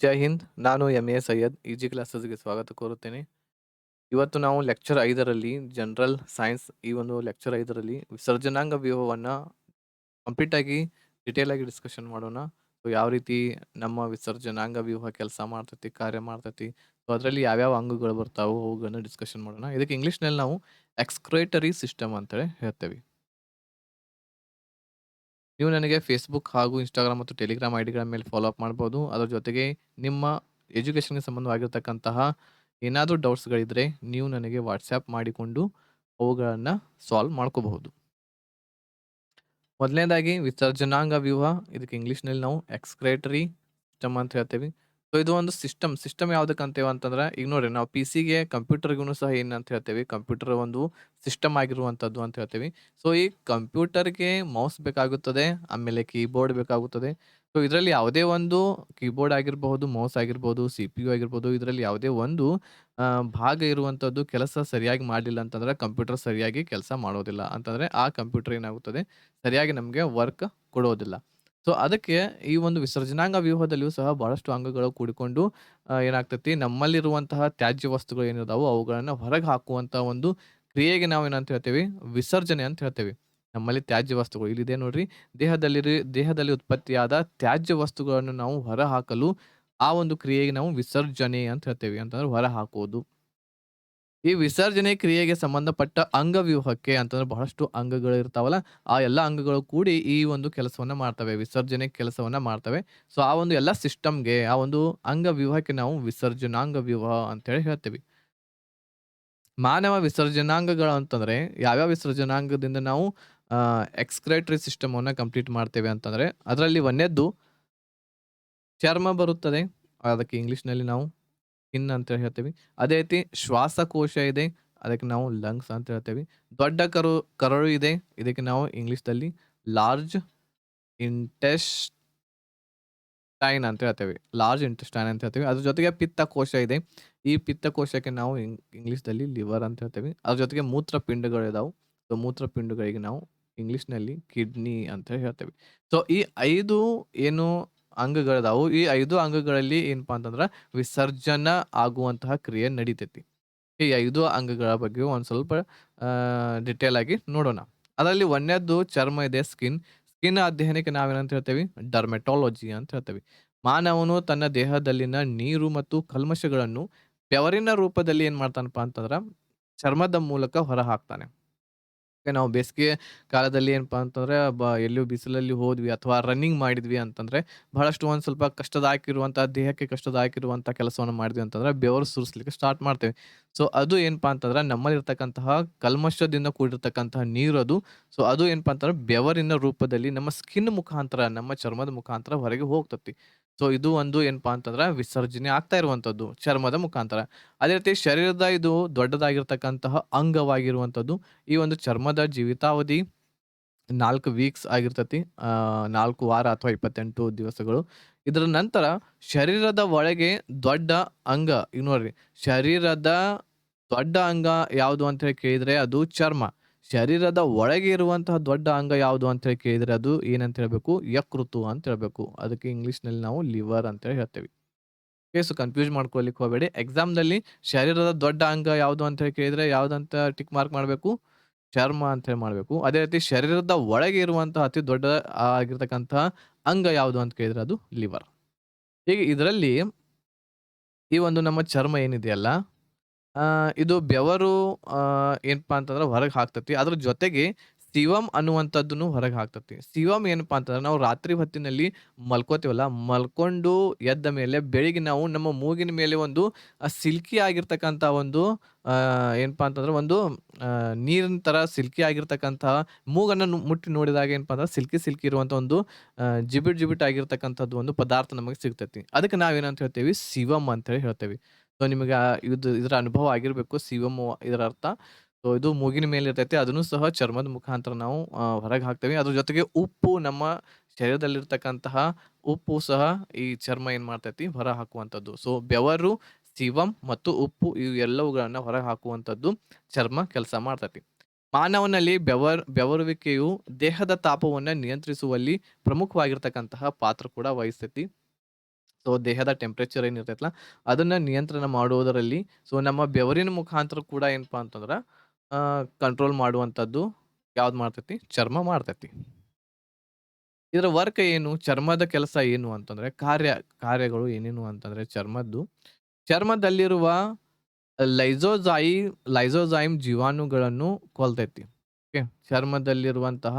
ಜೈ ಹಿಂದ್. ನಾನು M A. Syed. Easy ಕ್ಲಾಸಸ್‌ಗೆ ಸ್ವಾಗತ ಕೋರುತ್ತೇನೆ. ಇವತ್ತು ನಾವು ಲೆಕ್ಚರ್ 5ರಲ್ಲಿ ಜನರಲ್ ಸೈನ್ಸ್ ಈ ಒಂದು ಲೆಕ್ಚರ್ 5ರಲ್ಲಿ ವಿಸರ್ಜನಾಂಗ ವ್ಯೂಹವನ್ನ ಕಂಪ್ಲೀಟ್ ಆಗಿ ಡಿಟೇಲ್ ಆಗಿ ಡಿಸ್ಕಷನ್ ಮಾಡೋಣ. ಸೊ ಯಾವ ರೀತಿ ನಮ್ಮ ವಿಸರ್ಜನಾಂಗ ವ್ಯೂಹ ಕೆಲಸ ಮಾಡ್ತೈತಿ, ಕಾರ್ಯ ಮಾಡ್ತೈತಿ. ಸೊ ಅದರಲ್ಲಿ ಯಾವ್ಯಾವ ಅಂಗಗಳು ಬರ್ತಾವೋ ಅವುಗಳನ್ನ ಡಿಸ್ಕಷನ್ ಮಾಡೋಣ. ಇದಕ್ಕೆ ಇಂಗ್ಲಿಷ್‌ನಲ್ಲಿ ನಾವು ಎಕ್ಸ್‌ಕ್ರೇಟರಿ ಸಿಸ್ಟಮ್ ಅಂತೇಳಿ ಹೇಳ್ತೇವೆ. ನೀವು ನನಗೆ ಫೇಸ್‌ಬುಕ್ ಹಾಗೂ ಇನ್‌ಸ್ಟಾಗ್ರಾಮ್ ಮತ್ತು ಟೆಲಿಗ್ರಾಮ್ ಐಡಿಗಳ ಮೇಲೆ ಫಾಲೋ ಅಪ್ ಮಾಡ್ಬೋದು. ಅದರ ಜೊತೆಗೆ ನಿಮ್ಮ ಎಜುಕೇಷನ್‌ಗೆ ಸಂಬಂಧವಾಗಿರ್ತಕ್ಕಂತಹ ಏನಾದರೂ ಡೌಟ್ಸ್‌ಗಳಿದ್ರೆ ನೀವು ನನಗೆ ವಾಟ್ಸ್ಯಾಪ್ ಮಾಡಿಕೊಂಡು ಅವುಗಳನ್ನ ಸಾಲ್ವ್ ಮಾಡ್ಕೋಬಹುದು. ಮೊದಲನೇದಾಗಿ ವಿಸರ್ಜನಾಂಗ ವ್ಯೂಹ, ಇದಕ್ಕೆ ಇಂಗ್ಲಿಷ್‌ನಲ್ಲಿ ನಾವು ಎಕ್ಸ್‌ಕ್ರೇಟರಿ ಸಿಸ್ಟಮ್ ಅಂತ ಹೇಳ್ತೇವೆ. ಸೊ ಇದು ಒಂದು ಸಿಸ್ಟಮ್ ಯಾವ್ದಕ್ಕೆ ಅಂತೇವೆ ಅಂತಂದ್ರೆ, ಈಗ ನೋಡ್ರಿ ನಾವು ಪಿಸಿಗೆ ಕಂಪ್ಯೂಟರ್‌ಗೂನು ಸಹ ಏನಂತ ಹೇಳ್ತೇವೆ, ಕಂಪ್ಯೂಟರ್ ಒಂದು ಸಿಸ್ಟಮ್ ಆಗಿರುವಂತದ್ದು ಅಂತ ಹೇಳ್ತೇವೆ. ಸೊ ಈ ಕಂಪ್ಯೂಟರ್‌ಗೆ ಮೌಸ್ ಬೇಕಾಗುತ್ತದೆ, ಆಮೇಲೆ ಕೀಬೋರ್ಡ್ ಬೇಕಾಗುತ್ತದೆ. ಸೊ ಇದರಲ್ಲಿ ಯಾವುದೇ ಒಂದು ಕೀಬೋರ್ಡ್ ಆಗಿರಬಹುದು, ಮೌಸ್ ಆಗಿರ್ಬೋದು, ಸಿಪಿಯು ಆಗಿರ್ಬೋದು, ಇದರಲ್ಲಿ ಯಾವುದೇ ಒಂದು ಭಾಗ ಇರುವಂತದ್ದು ಕೆಲಸ ಸರಿಯಾಗಿ ಮಾಡಲಿಲ್ಲ ಅಂತಂದ್ರೆ ಕಂಪ್ಯೂಟರ್ ಸರಿಯಾಗಿ ಕೆಲಸ ಮಾಡೋದಿಲ್ಲ. ಅಂತಂದ್ರೆ ಆ ಕಂಪ್ಯೂಟರ್ ಏನಾಗುತ್ತದೆ, ಸರಿಯಾಗಿ ನಮ್ಗೆ ವರ್ಕ್ ಕೊಡೋದಿಲ್ಲ. ಸೊ ಅದಕ್ಕೆ ಈ ಒಂದು ವಿಸರ್ಜನಾಂಗ ವ್ಯೂಹದಲ್ಲಿಯೂ ಸಹ ಬಹಳಷ್ಟು ಅಂಗಗಳು ಕೂಡಿಕೊಂಡು ಏನಾಗ್ತೈತಿ, ನಮ್ಮಲ್ಲಿರುವಂತಹ ತ್ಯಾಜ್ಯ ವಸ್ತುಗಳು ಏನಿದಾವೋ ಅವುಗಳನ್ನ ಹೊರಗೆ ಹಾಕುವಂತ ಒಂದು ಕ್ರಿಯೆಗೆ ನಾವು ಏನಂತ ಹೇಳ್ತೇವಿ, ವಿಸರ್ಜನೆ ಅಂತ ಹೇಳ್ತೇವಿ. ನಮ್ಮಲ್ಲಿ ತ್ಯಾಜ್ಯ ವಸ್ತುಗಳು ಇಲ್ಲಿದೆ ನೋಡ್ರಿ. ದೇಹದಲ್ಲಿ ಉತ್ಪತ್ತಿಯಾದ ತ್ಯಾಜ್ಯ ವಸ್ತುಗಳನ್ನು ನಾವು ಹೊರಹಾಕಲು ಆ ಒಂದು ಕ್ರಿಯೆಗೆ ನಾವು ವಿಸರ್ಜನೆ ಅಂತ ಹೇಳ್ತೇವಿ. ಅಂತಂದ್ರೆ ಹೊರಹಾಕುವುದು. ಈ ವಿಸರ್ಜನೆ ಕ್ರಿಯೆಗೆ ಸಂಬಂಧಪಟ್ಟ ಅಂಗವ್ಯೂಹಕ್ಕೆ ಅಂತಂದ್ರೆ ಬಹಳಷ್ಟು ಅಂಗಗಳು ಇರ್ತಾವಲ್ಲ, ಆ ಎಲ್ಲಾ ಅಂಗಗಳು ಕೂಡಿ ಈ ಒಂದು ಕೆಲಸವನ್ನ ಮಾಡ್ತವೆ. ವಿಸರ್ಜನೆ ಕೆಲಸವನ್ನ ಮಾಡ್ತವೆ. ಸೊ ಆ ಒಂದು ಎಲ್ಲಾ ಸಿಸ್ಟಮ್‌ಗೆ, ಆ ಒಂದು ಅಂಗವ್ಯೂಹಕ್ಕೆ ನಾವು ವಿಸರ್ಜನಾಂಗ ವ್ಯೂಹ ಅಂತೇಳಿ ಹೇಳ್ತೇವಿ. ಮಾನವ ವಿಸರ್ಜನಾಂಗಗಳು ಅಂತಂದ್ರೆ ಯಾವ್ಯಾವ ವಿಸರ್ಜನಾಂಗದಿಂದ ನಾವು ಎಕ್ಸ್‌ಕ್ರೇಟರಿ ಸಿಸ್ಟಮ್ ಅನ್ನ ಕಂಪ್ಲೀಟ್ ಮಾಡ್ತೇವೆ ಅಂತಂದ್ರೆ, ಅದರಲ್ಲಿ 1ನೇದ್ದು ಚರ್ಮ ಬರುತ್ತದೆ. ಅದಕ್ಕೆ ಇಂಗ್ಲಿಷ್‌ನಲ್ಲಿ ನಾವು ಸ್ಕಿನ್ ಅಂತ ಹೇಳ್ತೇವಿ. ಅದೇ ರೀತಿ ಶ್ವಾಸಕೋಶ ಇದೆ. ಅದಕ್ಕೆ ನಾವು ಲಂಗ್ಸ್ ಅಂತ ಹೇಳ್ತೇವಿ. ದೊಡ್ಡ ಕರಳು ಇದೆ. ಇದಕ್ಕೆ ನಾವು ಇಂಗ್ಲಿಷ್‌ದಲ್ಲಿ ಲಾರ್ಜ್ ಇಂಟೆಸ್ಟೈನ್ ಅಂತ ಹೇಳ್ತೇವೆ. ಲಾರ್ಜ್ ಇಂಟೆಸ್ಟೈನ್ ಅಂತ ಹೇಳ್ತೇವೆ. ಅದ್ರ ಜೊತೆಗೆ ಪಿತ್ತಕೋಶ ಇದೆ. ಈ ಪಿತ್ತಕೋಶಕ್ಕೆ ನಾವು ಇಂಗ್ಲಿಷ್‌ದಲ್ಲಿ ಲಿವರ್ ಅಂತ ಹೇಳ್ತೇವೆ. ಅದ್ರ ಜೊತೆಗೆ ಮೂತ್ರಪಿಂಡಗಳಿದಾವು. ಸೊ ಮೂತ್ರಪಿಂಡಗಳಿಗೆ ನಾವು ಇಂಗ್ಲಿಷ್‌ನಲ್ಲಿ ಕಿಡ್ನಿ ಅಂತ ಹೇಳ್ತೇವೆ. ಸೊ ಈ 5 ಏನು ಅಂಗಗಳಿದಾವು. ಈ 5 ಅಂಗಗಳಲ್ಲಿ ಏನಪ್ಪಾ ಅಂತಂದ್ರ ವಿಸರ್ಜನಾ ಆಗುವಂತಹ ಕ್ರಿಯೆ ನಡಿತೈತಿ. ಈ 5 ಅಂಗಗಳ ಬಗ್ಗೆ ಒಂದ್ ಸ್ವಲ್ಪ ಡಿಟೇಲ್ ಆಗಿ ನೋಡೋಣ. ಅದರಲ್ಲಿ 1ನೇದ್ದು ಚರ್ಮ ಇದೆ, ಸ್ಕಿನ್. ಸ್ಕಿನ್ ಅಧ್ಯಯನಕ್ಕೆ ನಾವೇನಂತ ಹೇಳ್ತೇವಿ, ಡರ್ಮೆಟಾಲಜಿ ಅಂತ ಹೇಳ್ತೇವಿ. ಮಾನವನು ತನ್ನ ದೇಹದಲ್ಲಿನ ನೀರು ಮತ್ತು ಕಲ್ಮಶಗಳನ್ನು ಬೆವರಿನ ರೂಪದಲ್ಲಿ ಏನ್ ಮಾಡ್ತಾನಪ್ಪಾ ಅಂತಂದ್ರ ಚರ್ಮದ ಮೂಲಕ ಹೊರಹಾಕ್ತಾನೆ. ನಾವು ಬೇಸಿಗೆ ಕಾಲದಲ್ಲಿ ಏನಪ್ಪಾ ಅಂತಂದ್ರೆ ಎಲ್ಲಿಯೋ ಬಿಸಿಲಲ್ಲಿ ಹೋದ್ವಿ ಅಥವಾ ರನ್ನಿಂಗ್ ಮಾಡಿದ್ವಿ ಅಂತಂದ್ರೆ, ಬಹಳಷ್ಟು ಒಂದ್ ಸ್ವಲ್ಪ ಕಷ್ಟದಾಯಕಿರುವಂತಹ ದೇಹಕ್ಕೆ ಕಷ್ಟದಾಯಕಿರುವಂತಹ ಕೆಲಸವನ್ನು ಮಾಡಿದ್ವಿ ಅಂತಂದ್ರೆ ಬೆವರು ಸುರಿಸ್ಲಿಕ್ಕೆ ಸ್ಟಾರ್ಟ್ ಮಾಡ್ತೇವೆ. ಸೊ ಅದು ಏನಪ್ಪಾ ಅಂತಂದ್ರೆ ನಮ್ಮಲ್ಲಿರ್ತಕ್ಕಂತಹ ಕಲ್ಮಶದಿಂದ ಕೂಡಿರ್ತಕ್ಕಂತಹ ನೀರದು. ಸೊ ಅದು ಏನಪ್ಪಾ ಅಂತಂದ್ರೆ ಬೆವರಿನ ರೂಪದಲ್ಲಿ ನಮ್ಮ ಸ್ಕಿನ್ ಮುಖಾಂತರ, ನಮ್ಮ ಚರ್ಮದ ಮುಖಾಂತರ ಹೊರಗೆ ಹೋಗ್ತತಿ. ಸೊ ಇದು ಒಂದು ಏನಪ್ಪಾ ಅಂತಂದ್ರೆ ವಿಸರ್ಜನೆ ಆಗ್ತಾ ಇರುವಂತದ್ದು ಚರ್ಮದ ಮುಖಾಂತರ. ಅದೇ ರೀತಿ ಶರೀರದ ಇದು ದೊಡ್ಡದಾಗಿರ್ತಕ್ಕಂತಹ ಅಂಗವಾಗಿರುವಂತದ್ದು. ಈ ಒಂದು ಚರ್ಮದ ಜೀವಿತಾವಧಿ 4 ವೀಕ್ಸ್ ಆಗಿರ್ತತಿ. 4 ವಾರ ಅಥವಾ 28 ದಿವಸಗಳು. ಇದರ ನಂತರ ಶರೀರದ ಒಳಗೆ ದೊಡ್ಡ ಅಂಗ, ಈಗ ನೋಡ್ರಿ, ಶರೀರದ ದೊಡ್ಡ ಅಂಗ ಯಾವುದು ಅಂತ ಹೇಳಿ ಕೇಳಿದ್ರೆ ಅದು ಚರ್ಮ. ಶರೀರದ ಒಳಗೆ ಇರುವಂತಹ ದೊಡ್ಡ ಅಂಗ ಯಾವುದು ಅಂತ ಹೇಳಿ ಕೇಳಿದ್ರೆ ಅದು ಏನಂತ ಹೇಳ್ಬೇಕು, ಯಕೃತು ಅಂತ ಹೇಳ್ಬೇಕು. ಅದಕ್ಕೆ ಇಂಗ್ಲಿಷ್‌ನಲ್ಲಿ ನಾವು ಲಿವರ್ ಅಂತ ಹೇಳಿ ಹೇಳ್ತೇವೆ. ಸೊ ಕನ್‌ಫ್ಯೂಸ್ ಮಾಡ್ಕೊಳ್ಲಿಕ್ಕೆ ಹೋಗಬೇಡಿ. ಎಕ್ಸಾಮ್‌ದಲ್ಲಿ ಶರೀರದ ದೊಡ್ಡ ಅಂಗ ಯಾವುದು ಅಂತ ಹೇಳಿ ಕೇಳಿದ್ರೆ ಯಾವ್ದಂತ ಟಿಕ್ ಮಾರ್ಕ್ ಮಾಡ್ಬೇಕು? ಚರ್ಮ ಅಂತ ಹೇಳಿ ಮಾಡ್ಬೇಕು. ಅದೇ ರೀತಿ ಶರೀರದ ಒಳಗೆ ಇರುವಂತಹ ಅತಿ ದೊಡ್ಡ ಆಗಿರ್ತಕ್ಕಂತಹ ಅಂಗ ಯಾವುದು ಅಂತ ಕೇಳಿದ್ರೆ ಅದು ಲಿವರ್. ಹೀಗೆ ಇದರಲ್ಲಿ ಈ ಒಂದು ನಮ್ಮ ಚರ್ಮ ಏನಿದೆಯಲ್ಲ, ಇದು ಬೆವರು ಏನಪ್ಪಾ ಅಂತಂದ್ರೆ ಹೊರಗೆ ಹಾಕ್ತತಿ. ಅದ್ರ ಜೊತೆಗೆ ಸೀವಮ್ ಅನ್ನುವಂಥದ್ದನ್ನು ಹೊರಗೆ ಹಾಕ್ತತಿ. ಸೀವಮ್ ಏನಪ್ಪಾ ಅಂತಂದ್ರೆ ನಾವು ರಾತ್ರಿ ಹೊತ್ತಿನಲ್ಲಿ ಮಲ್ಕೋತೀವಲ್ಲ, ಮಲ್ಕೊಂಡು ಎದ್ದ ಮೇಲೆ ಬೆಳಿಗ್ಗೆ ನಾವು ನಮ್ಮ ಮೂಗಿನ ಮೇಲೆ ಒಂದು ಸಿಲ್ಕಿ ಆಗಿರ್ತಕ್ಕಂಥ ಒಂದು ಏನಪ್ಪಾ ಅಂತಂದ್ರೆ ಒಂದು ನೀರಿನ ತರ ಸಿಲ್ಕಿ ಆಗಿರ್ತಕ್ಕಂತಹ ಮೂಗನ್ನ ಮುಟ್ಟಿ ನೋಡಿದಾಗ ಏನಪ್ಪಾ ಅಂದ್ರೆ ಸಿಲ್ಕಿ ಇರುವಂತ ಒಂದು ಜಿಬಿಟ್ ಆಗಿರ್ತಕ್ಕಂಥದ್ದು ಒಂದು ಪದಾರ್ಥ ನಮಗೆ ಸಿಗ್ತೈತಿ. ಅದಕ್ಕೆ ನಾವೇನಂತ ಹೇಳ್ತೇವಿ, ಸೀವಮ್ ಅಂತ ಹೇಳಿ ಹೇಳ್ತೇವಿ. ಸೊ ನಿಮಗೆ ಇದರ ಅನುಭವ ಆಗಿರ್ಬೇಕು ಸೀವಮ್ ಇದರ ಅರ್ಥ. ಸೊ ಇದು ಮೂಗಿನ ಮೇಲೆ ಇರ್ತೈತಿ. ಅದನ್ನು ಸಹ ಚರ್ಮದ ಮುಖಾಂತರ ನಾವು ಹೊರಗೆ ಹಾಕ್ತೇವೆ. ಅದ್ರ ಜೊತೆಗೆ ಉಪ್ಪು, ನಮ್ಮ ಶರೀರದಲ್ಲಿರ್ತಕ್ಕಂತಹ ಉಪ್ಪು ಸಹ ಈ ಚರ್ಮ ಏನ್ ಮಾಡ್ತೈತಿ, ಹೊರ ಹಾಕುವಂಥದ್ದು. ಸೊ ಬೆವರು, ಸೀವಮ್ ಮತ್ತು ಉಪ್ಪು ಇವು ಎಲ್ಲವುಗಳನ್ನ ಹೊರಗೆ ಹಾಕುವಂಥದ್ದು ಚರ್ಮ ಕೆಲಸ ಮಾಡ್ತೈತಿ. ಮಾನವನಲ್ಲಿ ಬೆವರುವಿಕೆಯು ದೇಹದ ತಾಪವನ್ನ ನಿಯಂತ್ರಿಸುವಲ್ಲಿ ಪ್ರಮುಖವಾಗಿರ್ತಕ್ಕಂತಹ ಪಾತ್ರ ಕೂಡ ವಹಿಸ್ತೈತಿ. ಸೊ ದೇಹದ ಟೆಂಪರೇಚರ್ ಏನಿರ್ತೈತಲ್ಲ ಅದನ್ನ ನಿಯಂತ್ರಣ ಮಾಡುವುದರಲ್ಲಿ ಸೊ ನಮ್ಮ ಬೆವರಿನ ಮುಖಾಂತರ ಕೂಡ ಏನಪ್ಪಾ ಅಂತಂದ್ರ ಕಂಟ್ರೋಲ್ ಮಾಡುವಂಥದ್ದು ಯಾವ್ದು ಮಾಡ್ತೈತಿ? ಚರ್ಮ ಮಾಡ್ತೈತಿ. ಇದರ ವರ್ಕ್ ಏನು? ಚರ್ಮದ ಕೆಲಸ ಏನು ಅಂತಂದ್ರೆ ಕಾರ್ಯಗಳು ಏನೇನು ಅಂತಂದ್ರೆ ಚರ್ಮದಲ್ಲಿರುವ ಲೈಸೋಜಾಯಿ ಲೈಸೋಜೈಮ್ ಜೀವಾಣುಗಳನ್ನು ಕೊಲ್ತೈತಿ. ಓಕೆ. ಚರ್ಮದಲ್ಲಿರುವಂತಹ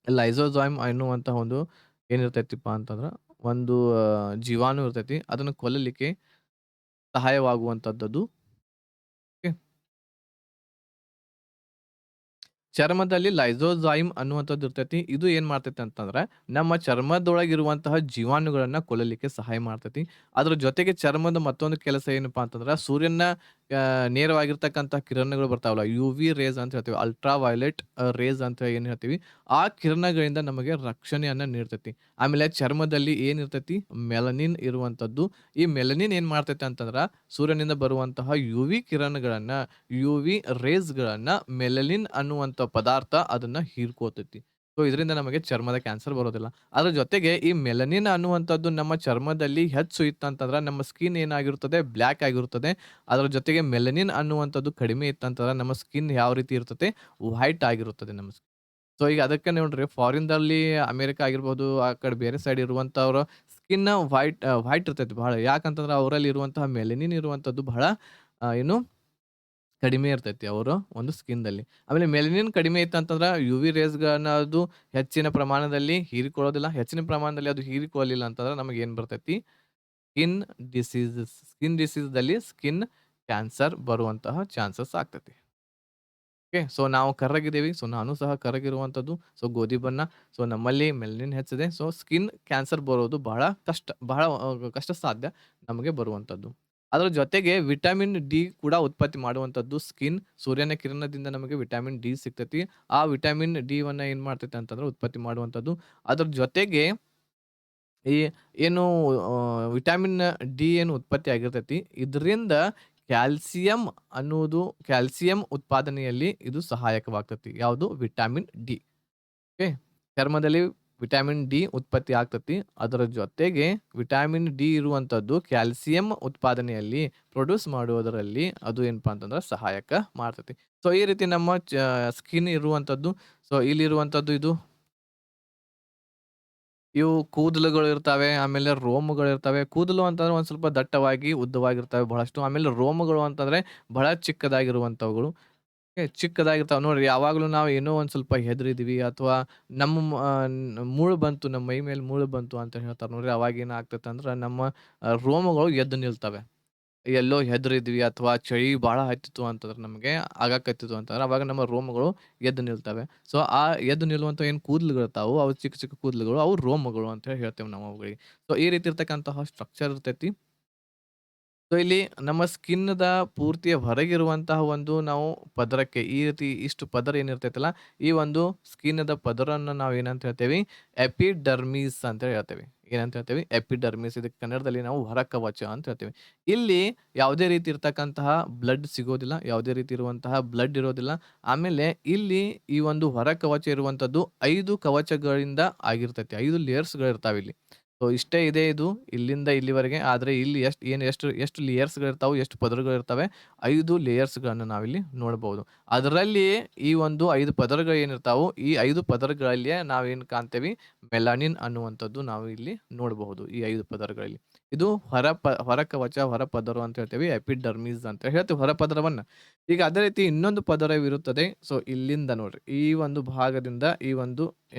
ಲೈಸೋಜೈಮ್ ಎನ್ನುವಂತಹ ಒಂದು ಏನಿರ್ತೈತಿಪ್ಪಾ ಅಂತಂದ್ರ ಒಂದು ಜೀವಾಣು ಇರ್ತೈತಿ. ಅದನ್ನ ಕೊಲ್ಲಲಿಕ್ಕೆ ಸಹಾಯವಾಗುವಂತದ್ದದು. ಓಕೆ. ಚರ್ಮದಲ್ಲಿ ಲೈಸೋಜೈಮ್ ಅನ್ನುವಂಥದ್ದು ಇರ್ತೈತಿ. ಇದು ಏನ್ ಮಾಡ್ತೈತಿ ಅಂತಂದ್ರೆ, ನಮ್ಮ ಚರ್ಮದೊಳಗಿರುವಂತಹ ಜೀವಾಣುಗಳನ್ನ ಕೊಲ್ಲಲಿಕ್ಕೆ ಸಹಾಯ ಮಾಡ್ತೈತಿ. ಅದ್ರ ಜೊತೆಗೆ ಚರ್ಮದ ಮತ್ತೊಂದು ಕೆಲಸ ಏನಪ್ಪಾ ಅಂತಂದ್ರ, ಸೂರ್ಯನ ನೇರವಾಗಿರ್ತಕ್ಕಂತಹ ಕಿರಣಗಳು ಬರ್ತಾವಲ್ಲ, ಯುವಿ ರೇಸ್ ಅಂತ ಹೇಳ್ತೀವಿ. ಅಲ್ಟ್ರಾ ವಯಲೆಟ್ ರೇಸ್ ಅಂತ ಏನ್ ಹೇಳ್ತೀವಿ. ಆ ಕಿರಣಗಳಿಂದ ನಮಗೆ ರಕ್ಷಣೆಯನ್ನ ನೀಡ್ತೈತಿ. ಆಮೇಲೆ ಚರ್ಮದಲ್ಲಿ ಏನಿರ್ತೈತಿ? ಮೆಲನಿನ್ ಇರುವಂತದ್ದು. ಈ ಮೆಲನಿನ್ ಏನ್ ಮಾಡ್ತೈತಿ ಅಂತಂದ್ರ, ಸೂರ್ಯನಿಂದ ಬರುವಂತಹ ಯುವಿ ಕಿರಣಗಳನ್ನ ಯುವಿ ರೇಸ್‌ಗಳನ್ನ ಮೆಲನಿನ್ ಅನ್ನುವಂಥ ಪದಾರ್ಥ ಅದನ್ನ ಹೀರ್ಕೋತೈತಿ. ಸೊ ಇದರಿಂದ ನಮಗೆ ಚರ್ಮದ ಕ್ಯಾನ್ಸರ್ ಬರೋದಿಲ್ಲ. ಅದ್ರ ಜೊತೆಗೆ ಈ ಮೆಲನಿನ್ ಅನ್ನುವಂಥದ್ದು ನಮ್ಮ ಚರ್ಮದಲ್ಲಿ ಹೆಚ್ಚು ಇತ್ತಂತಂದ್ರ ನಮ್ಮ ಸ್ಕಿನ್ ಏನಾಗಿರುತ್ತದೆ? ಬ್ಲಾಕ್ ಆಗಿರುತ್ತದೆ. ಅದ್ರ ಜೊತೆಗೆ ಮೆಲನಿನ್ ಅನ್ನುವಂಥದ್ದು ಕಡಿಮೆ ಇತ್ತಂತಂದ್ರ ನಮ್ಮ ಸ್ಕಿನ್ ಯಾವ ರೀತಿ ಇರ್ತದೆ? ವೈಟ್ ಆಗಿರುತ್ತದೆ ನಮ್ಮ ಸ್ಕಿನ್. ಸೊ ಈಗ ಅದಕ್ಕೆ ನೋಡ್ರಿ ಫಾರಿನ್‌ದಲ್ಲಿ ಅಮೆರಿಕ ಆಗಿರ್ಬೋದು, ಆ ಕಡೆ ಬೇರೆ ಸೈಡ್ ಇರುವಂತವ್ರ ಸ್ಕಿನ್ ವೈಟ್ ಇರ್ತೈತಿ ಬಹಳ. ಯಾಕಂತಂದ್ರ ಅವರಲ್ಲಿ ಇರುವಂತಹ ಮೆಲನಿನ್ ಇರುವಂಥದ್ದು ಬಹಳ ಏನು ಕಡಿಮೆ ಇರ್ತೈತಿ ಅವರ ಒಂದು ಸ್ಕಿನ್‌ದಲ್ಲಿ. ಆಮೇಲೆ ಮೆಲನಿನ್ ಕಡಿಮೆ ಇತ್ತಂತಂದ್ರ ಯುವಿ ರೇಸ್‌ಗಳನ್ನ ಅದು ಹೆಚ್ಚಿನ ಪ್ರಮಾಣದಲ್ಲಿ ಹೀರಿಕೊಳ್ಳೋದಿಲ್ಲ. ಹೆಚ್ಚಿನ ಪ್ರಮಾಣದಲ್ಲಿ ಅದು ಹೀರಿಕೊಳ್ಳಲಿಲ್ಲ ಅಂತಂದ್ರ ನಮಗೇನ್ ಬರ್ತೈತಿ? ಸ್ಕಿನ್ ಸ್ಕಿನ್ ಡಿಸೀಸ್‌ದಲ್ಲಿ ಸ್ಕಿನ್ ಕ್ಯಾನ್ಸರ್ ಬರುವಂತಹ ಚಾನ್ಸಸ್ ಆಗ್ತೈತಿ. ಓಕೆ. ಸೊ ನಾವು ಕರ್ರಗಿದ್ದೇವಿ. ಸೊ ನಾನು ಸಹ ಕರ್ರಗಿರುವಂಥದ್ದು. ಸೊ ಗೋಧಿ ಬಣ್ಣ. ಸೊ ನಮ್ಮಲ್ಲಿ ಮೆಲನಿನ್ ಹೆಚ್ಚಿದೆ. ಸೊ ಸ್ಕಿನ್ ಕ್ಯಾನ್ಸರ್ ಬರೋದು ಬಹಳ ಕಷ್ಟ ಸಾಧ್ಯ ನಮಗೆ ಬರುವಂಥದ್ದು. ಅದರ ಜೊತೆಗೆ ವಿಟಮಿನ್ ಡಿ ಕೂಡ ಉತ್ಪತ್ತಿ ಮಾಡುವಂಥದ್ದು ಸೂರ್ಯನ ಕಿರಣದಿಂದ ನಮಗೆ ವಿಟಮಿನ್ ಡಿ ಸಿಗ್ತೈತಿ. ಆ ವಿಟಮಿನ್ ಡಿ ವನ್ನ ಏನ್ ಮಾಡ್ತೈತಿ ಅಂತಂದ್ರೆ ಉತ್ಪತ್ತಿ ಮಾಡುವಂಥದ್ದು. ಅದ್ರ ಜೊತೆಗೆ ಈ ಏನು ವಿಟಮಿನ್ ಡಿ ಏನು ಉತ್ಪತ್ತಿ ಆಗಿರ್ತೈತಿ, ಇದರಿಂದ ಕ್ಯಾಲ್ಸಿಯಂ ಕ್ಯಾಲ್ಸಿಯಂ ಉತ್ಪಾದನೆಯಲ್ಲಿ ಇದು ಸಹಾಯಕವಾಗ್ತತಿ. ಯಾವುದು? Vitamin D. ಓಕೆ. ಚರ್ಮದಲ್ಲಿ ವಿಟಮಿನ್ ಡಿ ಉತ್ಪತ್ತಿ ಆಗ್ತತಿ. ಅದರ ಜೊತೆಗೆ ವಿಟಮಿನ್ ಡಿ ಇರುವಂತದ್ದು ಕ್ಯಾಲ್ಸಿಯಂ ಉತ್ಪಾದನೆಯಲ್ಲಿ ಪ್ರೊಡ್ಯೂಸ್ ಮಾಡುವುದರಲ್ಲಿ ಅದು ಏನಪ್ಪಾ ಅಂತಂದ್ರೆ ಸಹಾಯಕ ಮಾಡ್ತತಿ. ಸೊ ಈ ರೀತಿ ನಮ್ಮ ಸ್ಕಿನ್ ಇರುವಂತದ್ದು. ಸೊ ಇಲ್ಲಿರುವಂತದ್ದು ಇದು ಇವು ಕೂದಲುಗಳು ಇರ್ತಾವೆ. ಆಮೇಲೆ ರೋಮಗಳು ಇರ್ತವೆ. ಕೂದಲು ಅಂತಂದ್ರೆ ಒಂದ್ ಸ್ವಲ್ಪ ದಟ್ಟವಾಗಿ, ಉದ್ದವಾಗಿರ್ತವೆ ಬಹಳಷ್ಟು. ಆಮೇಲೆ ರೋಮಗಳು ಅಂತಂದ್ರೆ ಬಹಳ ಚಿಕ್ಕದಾಗಿರುವಂತವುಗಳು. ಚಿಕ್ಕದಾಗಿರ್ತಾವ ನೋಡ್ರಿ. ಯಾವಾಗ್ಲೂ ನಾವು ಏನೋ ಒಂದ್ ಸ್ವಲ್ಪ ಹೆದರಿದೀವಿ ಅಥವಾ ನಮ್ಮ ಮೂಳು ಬಂತು, ನಮ್ಮ ಮೈ ಮೇಲೆ ಮೂಳು ಬಂತು ಅಂತ ಹೇಳ್ತಾರ ನೋಡ್ರಿ. ಅವಾಗ ಏನಾಗ್ತೈತೆ ಅಂದ್ರ ನಮ್ಮ ರೋಮಗಳು ಎದ್ದು ನಿಲ್ತವೆ. ಎಲ್ಲೋ ಹೆದರಿದ್ವಿ ಅಥವಾ ಚಳಿ ಬಹಳ ಹತ್ತಿತ್ತು ಅಂತಂದ್ರೆ ನಮಗೆ ಆಗಾಕತ್ತಿತ್ತು ಅಂತಂದ್ರೆ ಅವಾಗ ನಮ್ಮ ರೋಮಗಳು ಎದ್ದು ನಿಲ್ತವೆ. ಸೊ ಆ ಎದ್ದು ನಿಲ್ಲುವಂತ ಏನ್ ಕೂದಲುಗಳಿರ್ತಾವು ಅವು ಚಿಕ್ಕ ಚಿಕ್ಕ ಕೂದಲುಗಳು ಅವು ರೋಮಗಳು ಅಂತ ಹೇಳಿ ಹೇಳ್ತೇವೆ ನಾವು ಅವುಗಳಿಗೆ. ಸೊ ಈ ರೀತಿ ಇರ್ತಕ್ಕಂತಹ ಸ್ಟ್ರಕ್ಚರ್ ಇರ್ತೈತಿ. ಸೊ ಇಲ್ಲಿ ನಮ್ಮ ಸ್ಕಿನ್‌ದ ಪೂರ್ತಿಯ ಹೊರಗಿರುವಂತಹ ಒಂದು ನಾವು ಪದರಕ್ಕೆ ಈ ರೀತಿ ಇಷ್ಟು ಪದರ ಏನಿರ್ತೈತಲ್ಲ, ಈ ಒಂದು ಸ್ಕಿನ್‌ದ ಪದರನ್ನ ನಾವು ಏನಂತ ಹೇಳ್ತೇವಿ? ಎಪಿಡರ್ಮಿಸ್ ಅಂತ ಹೇಳ್ತೇವೆ. ಏನಂತ ಹೇಳ್ತೇವಿ? ಎಪಿಡರ್ಮಿಸ್. ಇದಕ್ಕೆ ಕನ್ನಡದಲ್ಲಿ ನಾವು ಹೊರಕವಚ ಅಂತ ಹೇಳ್ತೇವೆ. ಇಲ್ಲಿ ಯಾವುದೇ ರೀತಿ ಇರ್ತಕ್ಕಂತಹ ಬ್ಲಡ್ ಸಿಗೋದಿಲ್ಲ. ಯಾವುದೇ ರೀತಿ ಇರುವಂತಹ ಬ್ಲಡ್ ಇರೋದಿಲ್ಲ. ಆಮೇಲೆ ಇಲ್ಲಿ ಈ ಒಂದು ಹೊರಕವಚ ಇರುವಂತದ್ದು 5 ಕವಚಗಳಿಂದ ಆಗಿರ್ತೈತಿ. 5 ಲೇಯರ್ಸ್‌ಗಳಿರ್ತಾವಿಲ್ಲಿ. ಸೊ ಇಷ್ಟೇ ಇದೆ ಇದು ಇಲ್ಲಿಂದ ಇಲ್ಲಿವರೆಗೆ. ಆದ್ರೆ ಇಲ್ಲಿ ಎಷ್ಟು ಲೇಯರ್ಸ್‌ಗಳಿರ್ತಾವು, ಎಷ್ಟು ಪದರಗಳಿರ್ತವೆ, 5 ಲೇಯರ್ಸ್‌ಗಳನ್ನ ನಾವಿಲ್ಲಿ ನೋಡಬಹುದು. ಅದರಲ್ಲಿ ಈ ಒಂದು 5 ಪದರಗಳು ಏನಿರ್ತಾವು, ಈ 5 ಪದರಗಳಲ್ಲಿಯೇ ನಾವೇನ್ ಕಾಣ್ತೇವಿ? ಮೆಲನಿನ್ ಅನ್ನುವಂಥದ್ದು ನಾವು ಇಲ್ಲಿ ನೋಡಬಹುದು. ಈ 5 ಪದರಗಳಲ್ಲಿ. ಇದು ಹೊರಕವಚ, ಹೊರಪದರ ಅಂತ ಹೇಳ್ತೇವೆ. ಎಪಿಡರ್ಮಿಸ್ ಅಂತ ಹೇಳ್ತೇವೆ ಹೊರಪದರವನ್ನ. ಈಗ ಅದೇ ರೀತಿ ಇನ್ನೊಂದು ಪದರವಿರುತ್ತದೆ. ಸೊ ಇಲ್ಲಿಂದ ನೋಡ್ರಿ. ಈ ಒಂದು ಭಾಗದಿಂದ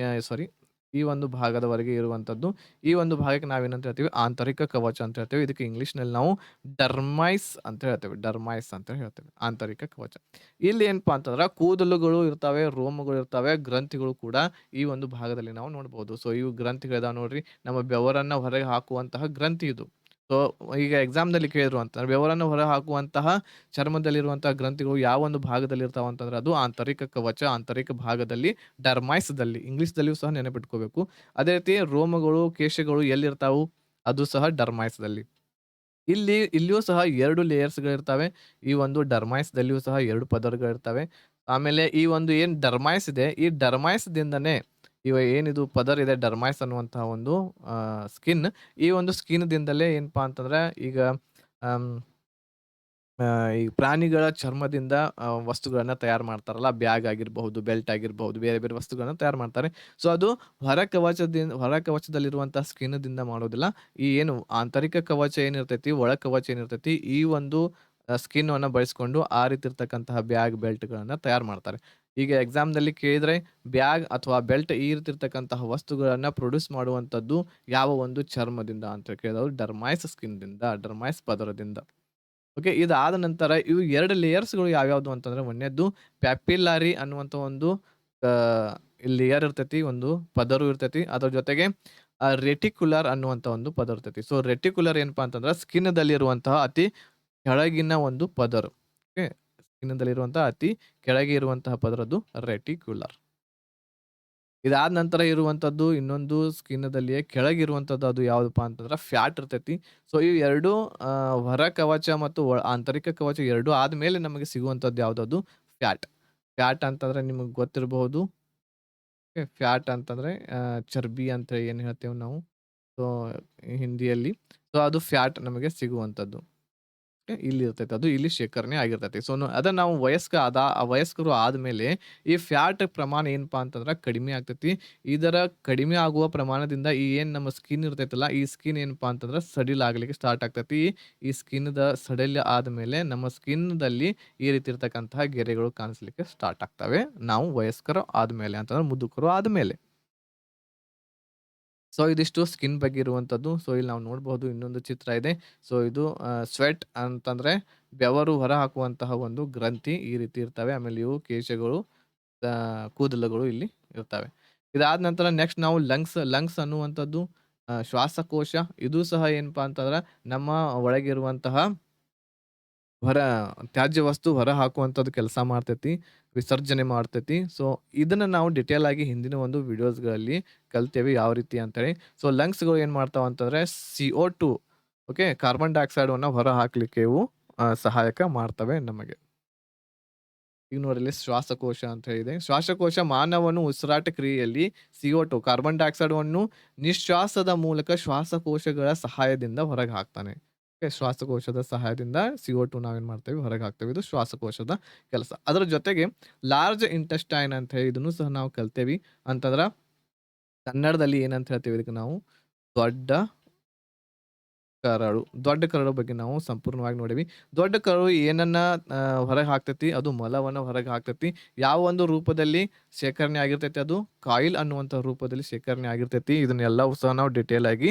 ಈ ಒಂದು ಭಾಗದವರೆಗೆ ಇರುವಂತದ್ದು. ಈ ಒಂದು ಭಾಗಕ್ಕೆ ನಾವೇನಂತ ಹೇಳ್ತೀವಿ? ಆಂತರಿಕ ಕವಚ ಅಂತ ಹೇಳ್ತೇವೆ. ಇದಕ್ಕೆ ಇಂಗ್ಲಿಷ್‌ನಲ್ಲಿ ನಾವು ಡರ್ಮೈಸ್ ಅಂತ ಹೇಳ್ತೇವೆ. ಡರ್ಮೈಸ್ ಅಂತ ಹೇಳ್ತೇವೆ. ಆಂತರಿಕ ಕವಚ. ಇಲ್ಲಿ ಏನಪ್ಪಾ ಅಂತಂದ್ರ ಕೂದಲುಗಳು ಇರ್ತಾವೆ, ರೋಮಗಳು ಇರ್ತಾವೆ, ಗ್ರಂಥಿಗಳು ಕೂಡ ಈ ಒಂದು ಭಾಗದಲ್ಲಿ ನಾವು ನೋಡಬಹುದು. ಸೊ ಇವು ಗ್ರಂಥಿಗಳಿದಾವೆ ನೋಡ್ರಿ. ನಮ್ಮ ಬೆವರನ್ನ ಹೊರಗೆ ಹಾಕುವಂತಹ ಗ್ರಂಥಿ ಇದು. ಸೊ ಈಗ ಎಕ್ಸಾಮ್‌ದಲ್ಲಿ ಕೇಳಿದ್ರು ಅಂತಂದ್ರೆ ಬೆವರನ್ನು ಹೊರಹಾಕುವಂತಹ ಚರ್ಮದಲ್ಲಿರುವಂತಹ ಗ್ರಂಥಿಗಳು ಯಾವ ಒಂದು ಭಾಗದಲ್ಲಿ ಇರ್ತಾವ ಅಂತಂದ್ರೆ ಅದು ಆಂತರಿಕ ಕವಚ, ಆಂತರಿಕ ಭಾಗದಲ್ಲಿ ಡರ್ಮೈಸ್‌ದಲ್ಲಿ. ಇಂಗ್ಲಿಷ್‌ದಲ್ಲಿಯೂ ಸಹ ನೆನಪಿಟ್ಕೋಬೇಕು. ಅದೇ ರೀತಿ ರೋಮಗಳು, ಕೇಶಗಳು ಎಲ್ಲಿರ್ತಾವು? ಅದು ಸಹ ಡರ್ಮೈಸ್‌ದಲ್ಲಿ. ಇಲ್ಲಿಯೂ ಸಹ 2 ಲೇಯರ್ಸ್‌ಗಳಿರ್ತಾವೆ. ಈ ಒಂದು ಡರ್ಮೈಸ್‌ದಲ್ಲಿಯೂ ಸಹ 2 ಪದರಗಳಿರ್ತವೆ. ಆಮೇಲೆ ಈ ಒಂದು ಏನ್ ಡರ್ಮೈಸ್ ಇದೆ, ಈ ಡರ್ಮೈಸ್‌ದಿಂದನೇ ಏನಿದು ಪದರ್ ಇದೆ ಡರ್ಮೈಸ್ ಅನ್ನುವಂತಹ ಒಂದು ಸ್ಕಿನ್. ಈ ಒಂದು ಸ್ಕಿನ್‌ದಿಂದಲೇ ಏನಪ್ಪಾ ಅಂತಂದ್ರೆ ಈಗ ಅಂ ಈ ಪ್ರಾಣಿಗಳ ಚರ್ಮದಿಂದ ವಸ್ತುಗಳನ್ನ ತಯಾರು ಮಾಡ್ತಾರಲ್ಲ. ಬ್ಯಾಗ್ ಆಗಿರಬಹುದು, ಬೆಲ್ಟ್ ಆಗಿರಬಹುದು, ಬೇರೆ ಬೇರೆ ವಸ್ತುಗಳನ್ನ ತಯಾರು ಮಾಡ್ತಾರೆ. ಸೊ ಅದು ಹೊರ ಕವಚದಲ್ಲಿರುವಂತಹ ಸ್ಕಿನ್‌ದಿಂದ ಮಾಡೋದಿಲ್ಲ. ಈ ಏನು ಆಂತರಿಕ ಕವಚ ಏನಿರ್ತೈತಿ, ಒಳ ಕವಚ ಏನಿರ್ತೈತಿ, ಈ ಒಂದು ಸ್ಕಿನ್ನನ್ನ ಬಳಸ್ಕೊಂಡು ಆ ರೀತಿ ಇರ್ತಕ್ಕಂತಹ ಬ್ಯಾಗ್, ಬೆಲ್ಟ್‌ಗಳನ್ನ ತಯಾರು ಮಾಡ್ತಾರೆ. ಈಗ ಎಕ್ಸಾಮ್‌ನಲ್ಲಿ ಕೇಳಿದ್ರೆ ಬ್ಯಾಗ್ ಅಥವಾ ಬೆಲ್ಟ್ ಈ ರೀತಿ ಇರ್ತಕ್ಕಂತಹ ವಸ್ತುಗಳನ್ನ ಪ್ರೊಡ್ಯೂಸ್ ಮಾಡುವಂತದ್ದು ಯಾವ ಒಂದು ಚರ್ಮದಿಂದ ಅಂತ ಕೇಳಿದ್ರೆ ಡರ್ಮೈಸ್ ಸ್ಕಿನ್‌ದಿಂದ, ಡರ್ಮೈಸ್ ಪದರದಿಂದ. ಓಕೆ. ಇದಾದ ನಂತರ ಇವು 2 ಲೇಯರ್ಸ್‌ಗಳು ಯಾವ್ಯಾವ್ದು ಅಂತಂದ್ರೆ, ಒಂದನೇದ್ದು ಪ್ಯಾಪಿಲ್ಲರಿ ಅನ್ನುವಂತ ಒಂದು ಆಹ್, ಲೇಯರ್ ಇರ್ತೈತಿ. ಒಂದು ಪದರು ಇರ್ತೈತಿ. ಅದ್ರ ಜೊತೆಗೆ ರೆಟಿಕ್ಯುಲರ್ ಅನ್ನುವಂತ ಒಂದು ಪದರ ಇರ್ತೈತಿ. ಸೊ ರೆಟಿಕ್ಯುಲರ್ ಏನಪ್ಪಾ ಅಂತಂದ್ರೆ ಸ್ಕಿನ್‌ದಲ್ಲಿರುವಂತಹ ಅತಿ ಕೆಳಗಿನ ಒಂದು ಪದರು. ಓಕೆ. ಸ್ಕಿನ್‌ದಲ್ಲಿರುವಂತಹ ಅತಿ ಕೆಳಗೆ ಇರುವಂತಹ ಪದರದ್ದು ರೆಟಿಕ್ಯುಲರ್. ಇದಾದ ನಂತರ ಇರುವಂತದ್ದು ಇನ್ನೊಂದು ಸ್ಕಿನ್‌ದಲ್ಲಿಯೇ ಕೆಳಗಿರುವಂತದ್ದು ಅದು ಯಾವುದಪ್ಪಾ ಅಂತಂದ್ರೆ ಫ್ಯಾಟ್ ಇರ್ತೈತಿ. ಸೊ ಇವು 2 ಹೊರ ಕವಚ ಮತ್ತು ಆಂತರಿಕ ಕವಚ 2 ಆದ್ಮೇಲೆ ನಮಗೆ ಸಿಗುವಂತದ್ದು ಯಾವ್ದದು ಫ್ಯಾಟ್. ಫ್ಯಾಟ್ ಅಂತಂದ್ರೆ ನಿಮಗೆ ಗೊತ್ತಿರಬಹುದು. ಫ್ಯಾಟ್ ಅಂತಂದ್ರೆ ಚರ್ಬಿ ಅಂತ ಏನ್ ಹೇಳ್ತೇವೆ ನಾವು. ಸೊ ಹಿಂದಿಯಲ್ಲಿ. ಸೊ ಅದು ಫ್ಯಾಟ್ ನಮಗೆ ಸಿಗುವಂತದ್ದು. ಇಲ್ಲಿ ಇರ್ತೈತಿ. ಅದು ಇಲ್ಲಿ ಶೇಖರಣೆ ಆಗಿರ್ತೈತಿ. ಸೊ ಅದನ್ನ ನಾವು ವಯಸ್ಕರು ಆದ್ಮೇಲೆ ಈ ಫ್ಯಾಟ್ ಪ್ರಮಾಣ ಏನಪ್ಪಾ ಅಂತಂದ್ರ ಕಡಿಮೆ ಆಗ್ತೈತಿ. ಇದರ ಕಡಿಮೆ ಆಗುವ ಪ್ರಮಾಣದಿಂದ ಈ ಏನ್ ನಮ್ಮ ಸ್ಕಿನ್ ಇರ್ತೈತಲ್ಲ, ಈ ಸ್ಕಿನ್ ಏನಪ್ಪಾ ಅಂತಂದ್ರ ಸಡಿಲ ಆಗ್ಲಿಕ್ಕೆ ಸ್ಟಾರ್ಟ್ ಆಗ್ತೈತಿ. ಈ ಸ್ಕಿನ್‌ದ ಸಡಿಲ ಆದ್ಮೇಲೆ ನಮ್ಮ ಸ್ಕಿನ್‌ದಲ್ಲಿ ಈ ರೀತಿ ಇರ್ತಕ್ಕಂತಹ ಗೆರೆಗಳು ಕಾಣಿಸ್ಲಿಕ್ಕೆ ಸ್ಟಾರ್ಟ್ ಆಗ್ತವೆ. ನಾವು ವಯಸ್ಕರು ಆದ್ಮೇಲೆ ಅಂತಂದ್ರೆ ಮುದುಕರು ಆದ್ಮೇಲೆ. ಸೊ ಇದಿಷ್ಟು ಸ್ಕಿನ್ ಬಗ್ಗೆ ಇರುವಂತದ್ದು. ಸೊ ಇಲ್ಲಿ ನಾವು ನೋಡಬಹುದು ಇನ್ನೊಂದು ಚಿತ್ರ ಇದೆ. ಸೊ ಇದು ಸ್ವೆಟ್ ಅಂತಂದ್ರೆ ಬೆವರು ಹೊರಹಾಕುವಂತಹ ಒಂದು ಗ್ರಂಥಿ ಈ ರೀತಿ ಇರ್ತವೆ. ಆಮೇಲೆ ಇವು ಕೇಶಗಳು, ಕೂದಲುಗಳು ಇಲ್ಲಿ ಇರ್ತವೆ. ಇದಾದ ನಂತರ ನೆಕ್ಸ್ಟ್ ನಾವು ಲಂಗ್ಸ್ ಅನ್ನುವಂಥದ್ದು ಶ್ವಾಸಕೋಶ. ಇದು ಸಹ ಏನಪ್ಪಾ ಅಂತಂದ್ರೆ ನಮ್ಮ ಒಳಗಿರುವಂತಹ ಹೊರ ತ್ಯಾಜ್ಯ ವಸ್ತು ಹೊರ ಹಾಕುವಂಥದ್ದು ಕೆಲಸ ಮಾಡ್ತೈತಿ. ವಿಸರ್ಜನೆ ಮಾಡ್ತೈತಿ. ಸೊ ಇದನ್ನ ನಾವು ಡಿಟೇಲ್ ಆಗಿ ಹಿಂದಿನ ಒಂದು ವಿಡಿಯೋಸ್‌ಗಳಲ್ಲಿ ಕಲ್ತೇವೆ ಯಾವ ರೀತಿ ಅಂತೇಳಿ. ಸೊ ಲಂಗ್ಸ್‌ಗಳು ಏನ್ ಮಾಡ್ತಾವ ಅಂತಂದ್ರೆ CO2 ಓಕೆ ಕಾರ್ಬನ್ ಡೈಆಕ್ಸೈಡನ್ನ ಹೊರ ಹಾಕ್ಲಿಕ್ಕೆ ಇವು ಸಹಾಯಕ ಮಾಡ್ತವೆ ನಮಗೆ. ಈಗ ನೋಡಿ ಇಲ್ಲಿ ಶ್ವಾಸಕೋಶ ಅಂತ ಹೇಳಿದೆ. ಶ್ವಾಸಕೋಶ ಮಾನವನು ಉಸಿರಾಟ ಕ್ರಿಯೆಯಲ್ಲಿ CO2 ಕಾರ್ಬನ್ ಡೈಆಕ್ಸೈಡನ್ನು ನಿಶ್ವಾಸದ ಮೂಲಕ ಶ್ವಾಸಕೋಶಗಳ ಸಹಾಯದಿಂದ ಹೊರಗೆ ಹಾಕ್ತಾನೆ. ಓಕೆ. ಶ್ವಾಸಕೋಶದ ಸಹಾಯದಿಂದ CO2 ನಾವೇನ್ ಮಾಡ್ತೇವೆ ಹೊರಗೆ ಹಾಕ್ತೇವೆ. ಇದು ಶ್ವಾಸಕೋಶದ ಕೆಲಸ. ಅದರ ಜೊತೆಗೆ ಲಾರ್ಜ್ ಇಂಟೆಸ್ಟೈನ್ ಅಂತ ಹೇಳಿ ಇದನ್ನು ಸಹ ನಾವು ಕಲ್ತೇವಿ. ಅಂತಂದ್ರ ಕನ್ನಡದಲ್ಲಿ ಏನಂತ ಹೇಳ್ತೇವೆ ಇದಕ್ಕೆ ನಾವು ದೊಡ್ಡ ಕರಳು. ದೊಡ್ಡ ಕರಳು ಬಗ್ಗೆ ನಾವು ಸಂಪೂರ್ಣವಾಗಿ ನೋಡೇವಿ. ದೊಡ್ಡ ಕರಳು ಏನನ್ನ ಹೊರಗೆ ಹಾಕ್ತೈತಿ, ಅದು ಮಲವನ್ನ ಹೊರಗೆ ಹಾಕ್ತೈತಿ. ಯಾವ ಒಂದು ರೂಪದಲ್ಲಿ ಶೇಖರಣೆ ಆಗಿರ್ತೈತಿ, ಅದು ಕಾಯಿಲ್ ಅನ್ನುವಂಥ ರೂಪದಲ್ಲಿ ಶೇಖರಣೆ ಆಗಿರ್ತೈತಿ. ಇದನ್ನೆಲ್ಲವೂ ಸಹ ನಾವು ಡಿಟೇಲ್ ಆಗಿ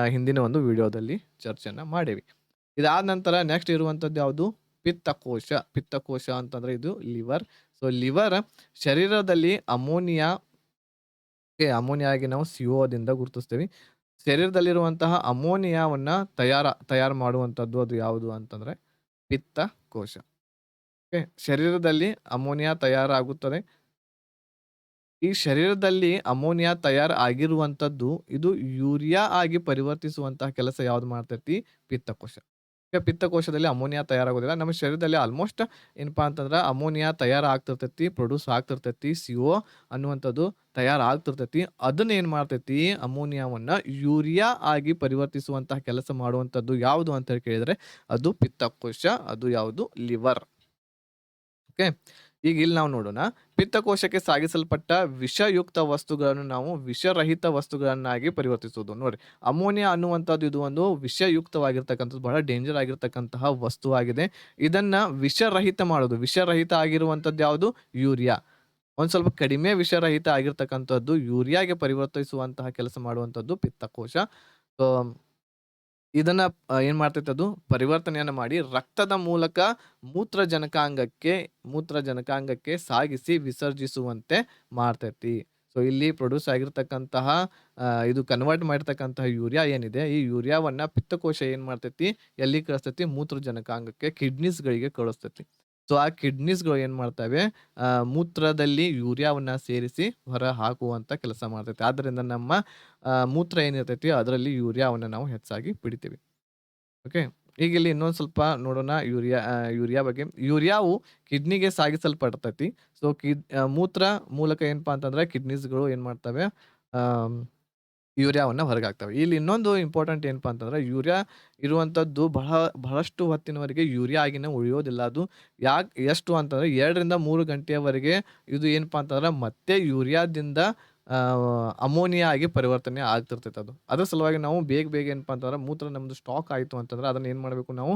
ಹಿಂದಿನ ಒಂದು ವಿಡಿಯೋದಲ್ಲಿ ಚರ್ಚೆಯನ್ನ ಮಾಡೇವಿ. ಇದಾದ ನಂತರ ನೆಕ್ಸ್ಟ್ ಇರುವಂತದ್ದು ಯಾವುದು ಪಿತ್ತಕೋಶ. ಪಿತ್ತಕೋಶ ಅಂತಂದ್ರೆ ಇದು ಲಿವರ್. ಸೊ ಲಿವರ್ ಶರೀರದಲ್ಲಿ ಅಮೋನಿಯಾ ಆಗಿ ನಾವು CO ದಿಂದ ಗುರುತಿಸ್ತೇವೆ. ಶರೀರದಲ್ಲಿರುವಂತಹ ಅಮೋನಿಯಾವನ್ನ ತಯಾರು ಮಾಡುವಂತದ್ದು ಅದು ಯಾವುದು ಅಂತಂದ್ರೆ ಪಿತ್ತಕೋಶ. ಓಕೆ. ಶರೀರದಲ್ಲಿ ಅಮೋನಿಯಾ ತಯಾರಾಗುತ್ತದೆ. ಈ ಶರೀರದಲ್ಲಿ ಅಮೋನಿಯಾ ತಯಾರು ಆಗಿರುವಂತದ್ದು ಇದು ಯೂರಿಯಾ ಆಗಿ ಪರಿವರ್ತಿಸುವಂತಹ ಕೆಲಸ ಯಾವ್ದು ಮಾಡ್ತೈತಿ ಪಿತ್ತಕೋಶ. ಪಿತ್ತಕೋಶದಲ್ಲಿ ಅಮೋನಿಯಾ ತಯಾರಾಗೋದಿಲ್ಲ. ನಮ್ಮ ಶರೀರದಲ್ಲಿ ಆಲ್ಮೋಸ್ಟ್ ಏನಪ್ಪಾ ಅಂತಂದ್ರ ಅಮೋನಿಯಾ ತಯಾರಾಗ್ತಿರ್ತೈತಿ, ಪ್ರೊಡ್ಯೂಸ್ ಆಗ್ತಿರ್ತೈತಿ. CO ಅನ್ನುವಂಥದ್ದು ತಯಾರಾಗ್ತಿರ್ತೈತಿ. ಅದನ್ನ ಏನ್ ಮಾಡ್ತೈತಿ ಅಮೋನಿಯಾವನ್ನ ಯೂರಿಯಾ ಆಗಿ ಪರಿವರ್ತಿಸುವಂತಹ ಕೆಲಸ ಮಾಡುವಂತದ್ದು ಯಾವುದು ಅಂತ ಹೇಳಿ ಕೇಳಿದ್ರೆ ಅದು ಪಿತ್ತಕೋಶ. ಅದು ಯಾವುದು ಲಿವರ್. ಓಕೆ. ಈಗ ಇಲ್ಲಿ ನಾವು ನೋಡೋಣ. ಪಿತ್ತಕೋಶಕ್ಕೆ ಸಾಗಿಸಲ್ಪಟ್ಟ ವಿಷಯುಕ್ತ ವಸ್ತುಗಳನ್ನು ನಾವು ವಿಷರಹಿತ ವಸ್ತುಗಳನ್ನಾಗಿ ಪರಿವರ್ತಿಸುವುದು. ನೋಡ್ರಿ ಅಮೋನಿಯಾ ಅನ್ನುವಂಥದ್ದು ಇದು ಒಂದು ವಿಷಯುಕ್ತವಾಗಿರ್ತಕ್ಕಂಥದ್ದು ಬಹಳ ಡೇಂಜರ್ ಆಗಿರ್ತಕ್ಕಂತಹ ವಸ್ತುವಾಗಿದೆ. ಇದನ್ನ ವಿಷರಹಿತ ಮಾಡೋದು. ವಿಷರಹಿತ ಆಗಿರುವಂಥದ್ದು ಯಾವುದು ಯೂರಿಯಾ. ಒಂದ್ ಸ್ವಲ್ಪ ಕಡಿಮೆ ವಿಷರಹಿತ ಆಗಿರ್ತಕ್ಕಂಥದ್ದು ಯೂರಿಯಾಗೆ ಪರಿವರ್ತಿಸುವಂತಹ ಕೆಲಸ ಮಾಡುವಂಥದ್ದು ಪಿತ್ತಕೋಶ. ಸೊ ಇದನ್ನ ಏನ್ ಮಾಡ್ತೈತಿ ಅದು ಪರಿವರ್ತನೆಯನ್ನ ಮಾಡಿ ರಕ್ತದ ಮೂಲಕ ಮೂತ್ರಜನಕಾಂಗಕ್ಕೆ ಸಾಗಿಸಿ ವಿಸರ್ಜಿಸುವಂತೆ ಮಾಡ್ತೈತಿ. ಸೊ ಇಲ್ಲಿ ಪ್ರೊಡ್ಯೂಸ್ ಆಗಿರ್ತಕ್ಕಂತಹ ಇದು ಕನ್ವರ್ಟ್ ಮಾಡಿರ್ತಕ್ಕಂತಹ ಯೂರಿಯಾ ಏನಿದೆ, ಈ ಯೂರಿಯಾವನ್ನ ಪಿತ್ತಕೋಶ ಏನ್ ಮಾಡ್ತೈತಿ ಎಲ್ಲಿ ಕಳಿಸ್ತೈತಿ ಮೂತ್ರಜನಕಾಂಗಕ್ಕೆ ಕಿಡ್ನೀಸ್‌ಗಳಿಗೆ ಕಳಿಸ್ತೈತಿ. ಸೊ ಆ ಕಿಡ್ನೀಸ್‌ಗಳು ಏನ್ ಮಾಡ್ತವೆ ಮೂತ್ರದಲ್ಲಿ ಯೂರಿಯಾವನ್ನ ಸೇರಿಸಿ ಹೊರ ಹಾಕುವಂತ ಕೆಲಸ ಮಾಡ್ತೈತಿ. ಆದ್ದರಿಂದ ನಮ್ಮ ಮೂತ್ರ ಏನಿರ್ತೈತಿ ಅದರಲ್ಲಿ ಯೂರಿಯಾವನ್ನ ನಾವು ಹೆಚ್ಚಾಗಿ ಪಡಿತೀವಿ. ಓಕೆ. ಈಗ ಇಲ್ಲಿ ಇನ್ನೊಂದ್ ಸ್ವಲ್ಪ ನೋಡೋಣ ಯೂರಿಯಾ ಬಗ್ಗೆ. ಯೂರಿಯಾವು ಕಿಡ್ನಿಗೆ ಸಾಗಿಸಲ್ಪಡ್ತೈತಿ. ಸೊ ಮೂತ್ರ ಮೂಲಕ ಏನಪ್ಪಾ ಅಂತಂದ್ರೆ ಕಿಡ್ನೀಸ್‌ಗಳು ಏನ್ ಮಾಡ್ತವೆ ಆಹ್ ಯೂರಿಯಾವನ್ನ ಹೊರಗಾಕ್ತವೆ. ಇಲ್ಲಿ ಇನ್ನೊಂದು ಇಂಪಾರ್ಟೆಂಟ್ ಏನಪ್ಪಾ ಅಂತಂದ್ರೆ, ಯೂರಿಯಾ ಇರುವಂತದ್ದು ಬಹಳಷ್ಟು ಹೊತ್ತಿನವರೆಗೆ ಯೂರಿಯಾ ಆಗಿನೇ ಉಳಿಯೋದಿಲ್ಲ. ಅದು ಎಷ್ಟು ಅಂತಂದ್ರೆ 2 ರಿಂದ 3 ಗಂಟೆಯವರೆಗೆ ಇದು ಏನಪ್ಪಾ ಅಂತಂದ್ರೆ ಮತ್ತೆ ಯೂರಿಯಾದಿಂದ ಅಮೋನಿಯಾ ಆಗಿ ಪರಿವರ್ತನೆ ಆಗ್ತಿರ್ತೈತೆ ಅದು. ಅದ್ರ ಸಲುವಾಗಿ ನಾವು ಬೇಗ ಏನಪ್ಪಾ ಅಂತಂದ್ರೆ ಮೂತ್ರ ನಮ್ದು ಸ್ಟಾಕ್ ಆಯ್ತು ಅಂತಂದ್ರೆ ಅದನ್ನ ಏನ್ ಮಾಡ್ಬೇಕು ನಾವು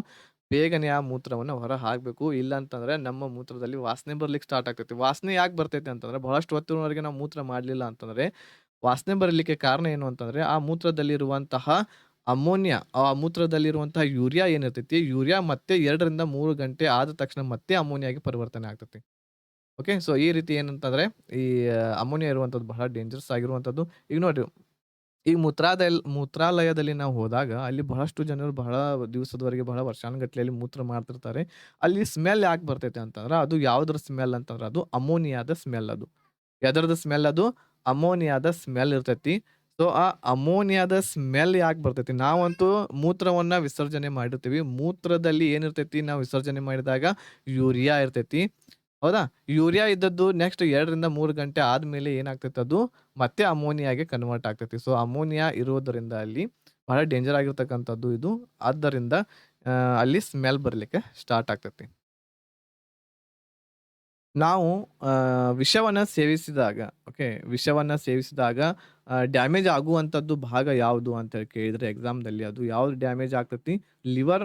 ಬೇಗನೆ ಆ ಮೂತ್ರವನ್ನ ಹೊರ ಹಾಕ್ಬೇಕು. ಇಲ್ಲ ಅಂತಂದ್ರೆ ನಮ್ಮ ಮೂತ್ರದಲ್ಲಿ ವಾಸನೆ ಬರ್ಲಿಕ್ಕೆ ಸ್ಟಾರ್ಟ್ ಆಗ್ತೈತಿ. ವಾಸನೆ ಯಾಕೆ ಬರ್ತೈತಿ ಅಂತಂದ್ರೆ ಬಹಳಷ್ಟು ಹೊತ್ತಿನವರೆಗೆ ನಾವು ಮೂತ್ರ ಮಾಡ್ಲಿಲ್ಲ ಅಂತಂದ್ರೆ ವಾಸನೆ ಬರಲಿಕ್ಕೆ ಕಾರಣ ಏನು ಅಂತಂದ್ರೆ, ಆ ಮೂತ್ರದಲ್ಲಿರುವಂತಹ ಅಮೋನಿಯಾ, ಆ ಮೂತ್ರದಲ್ಲಿರುವಂತಹ ಯೂರಿಯಾ ಏನಿರ್ತೈತಿ, ಯೂರಿಯಾ ಮತ್ತೆ 2 ರಿಂದ 3 ಗಂಟೆ ಆದ ತಕ್ಷಣ ಮತ್ತೆ ಅಮೋನಿಯಾಗಿ ಪರಿವರ್ತನೆ ಆಗ್ತೈತಿ. ಓಕೆ. ಸೊ, ಈ ರೀತಿ ಏನಂತಂದ್ರೆ, ಈ ಅಮೋನಿಯಾ ಇರುವಂತದ್ದು ಬಹಳ ಡೇಂಜರಸ್ ಆಗಿರುವಂತದ್ದು. ಈಗ ನೋಡ್ರಿ, ಈ ಮೂತ್ರಾಲಯದಲ್ಲಿ ನಾವು ಹೋದಾಗ, ಅಲ್ಲಿ ಬಹಳಷ್ಟು ಜನರು ಬಹಳ ದಿವಸದವರೆಗೆ, ಬಹಳ ವರ್ಷಾನುಗಟ್ಲೆಯಲ್ಲಿ ಮೂತ್ರ ಮಾಡ್ತಿರ್ತಾರೆ. ಅಲ್ಲಿ ಸ್ಮೆಲ್ ಯಾಕೆ ಬರ್ತೈತೆ ಅಂತಂದ್ರೆ, ಅದು ಯಾವುದರ ಸ್ಮೆಲ್ ಅಂತಂದ್ರೆ, ಅದು ಅಮೋನಿಯಾದ ಸ್ಮೆಲ್ ಅದು. ಎದರ್ದು ಸ್ಮೆಲ್ ಅದು? ಅಮೋನಿಯಾದ ಸ್ಮೆಲ್ ಇರ್ತೈತಿ. ಸೊ, ಆ ಅಮೋನಿಯಾದ ಸ್ಮೆಲ್ ಯಾಕ್ ಬರ್ತೈತಿ? ನಾವಂತೂ ಮೂತ್ರವನ್ನ ವಿಸರ್ಜನೆ ಮಾಡಿರ್ತೀವಿ. ಮೂತ್ರದಲ್ಲಿ ಏನಿರ್ತೈತಿ ನಾವು ವಿಸರ್ಜನೆ ಮಾಡಿದಾಗ ಯೂರಿಯಾ ಇರ್ತೈತಿ. ಹೌದಾ? ಯೂರಿಯಾ ಇದ್ದದ್ದು ನೆಕ್ಸ್ಟ್ 2 ರಿಂದ 3 ಗಂಟೆ ಆದ್ಮೇಲೆ ಏನಾಗ್ತೈತಿ ಅದು ಮತ್ತೆ ಅಮೋನಿಯಾಗೆ ಕನ್ವರ್ಟ್ ಆಗ್ತೈತಿ. ಸೊ, ಅಮೋನಿಯಾ ಇರೋದರಿಂದ ಅಲ್ಲಿ ಬಹಳ ಡೇಂಜರ್ ಆಗಿರ್ತಕ್ಕಂಥದ್ದು ಇದು. ಆದ್ದರಿಂದ ಅಲ್ಲಿ ಸ್ಮೆಲ್ ಬರ್ಲಿಕ್ಕೆ ಸ್ಟಾರ್ಟ್ ಆಗ್ತೈತಿ. ನಾವು ವಿಷವನ್ನ ಸೇವಿಸಿದಾಗ ಓಕೆ. ವಿಷವನ್ನ ಸೇವಿಸಿದಾಗ ಡ್ಯಾಮೇಜ್ ಆಗುವಂಥದ್ದು ಭಾಗ ಯಾವುದು ಅಂತೇಳಿ ಕೇಳಿದ್ರೆ ಎಕ್ಸಾಮ್‌ದಲ್ಲಿ ಅದು ಯಾವ್ದು ಡ್ಯಾಮೇಜ್ ಆಗ್ತೈತಿ? ಲಿವರ್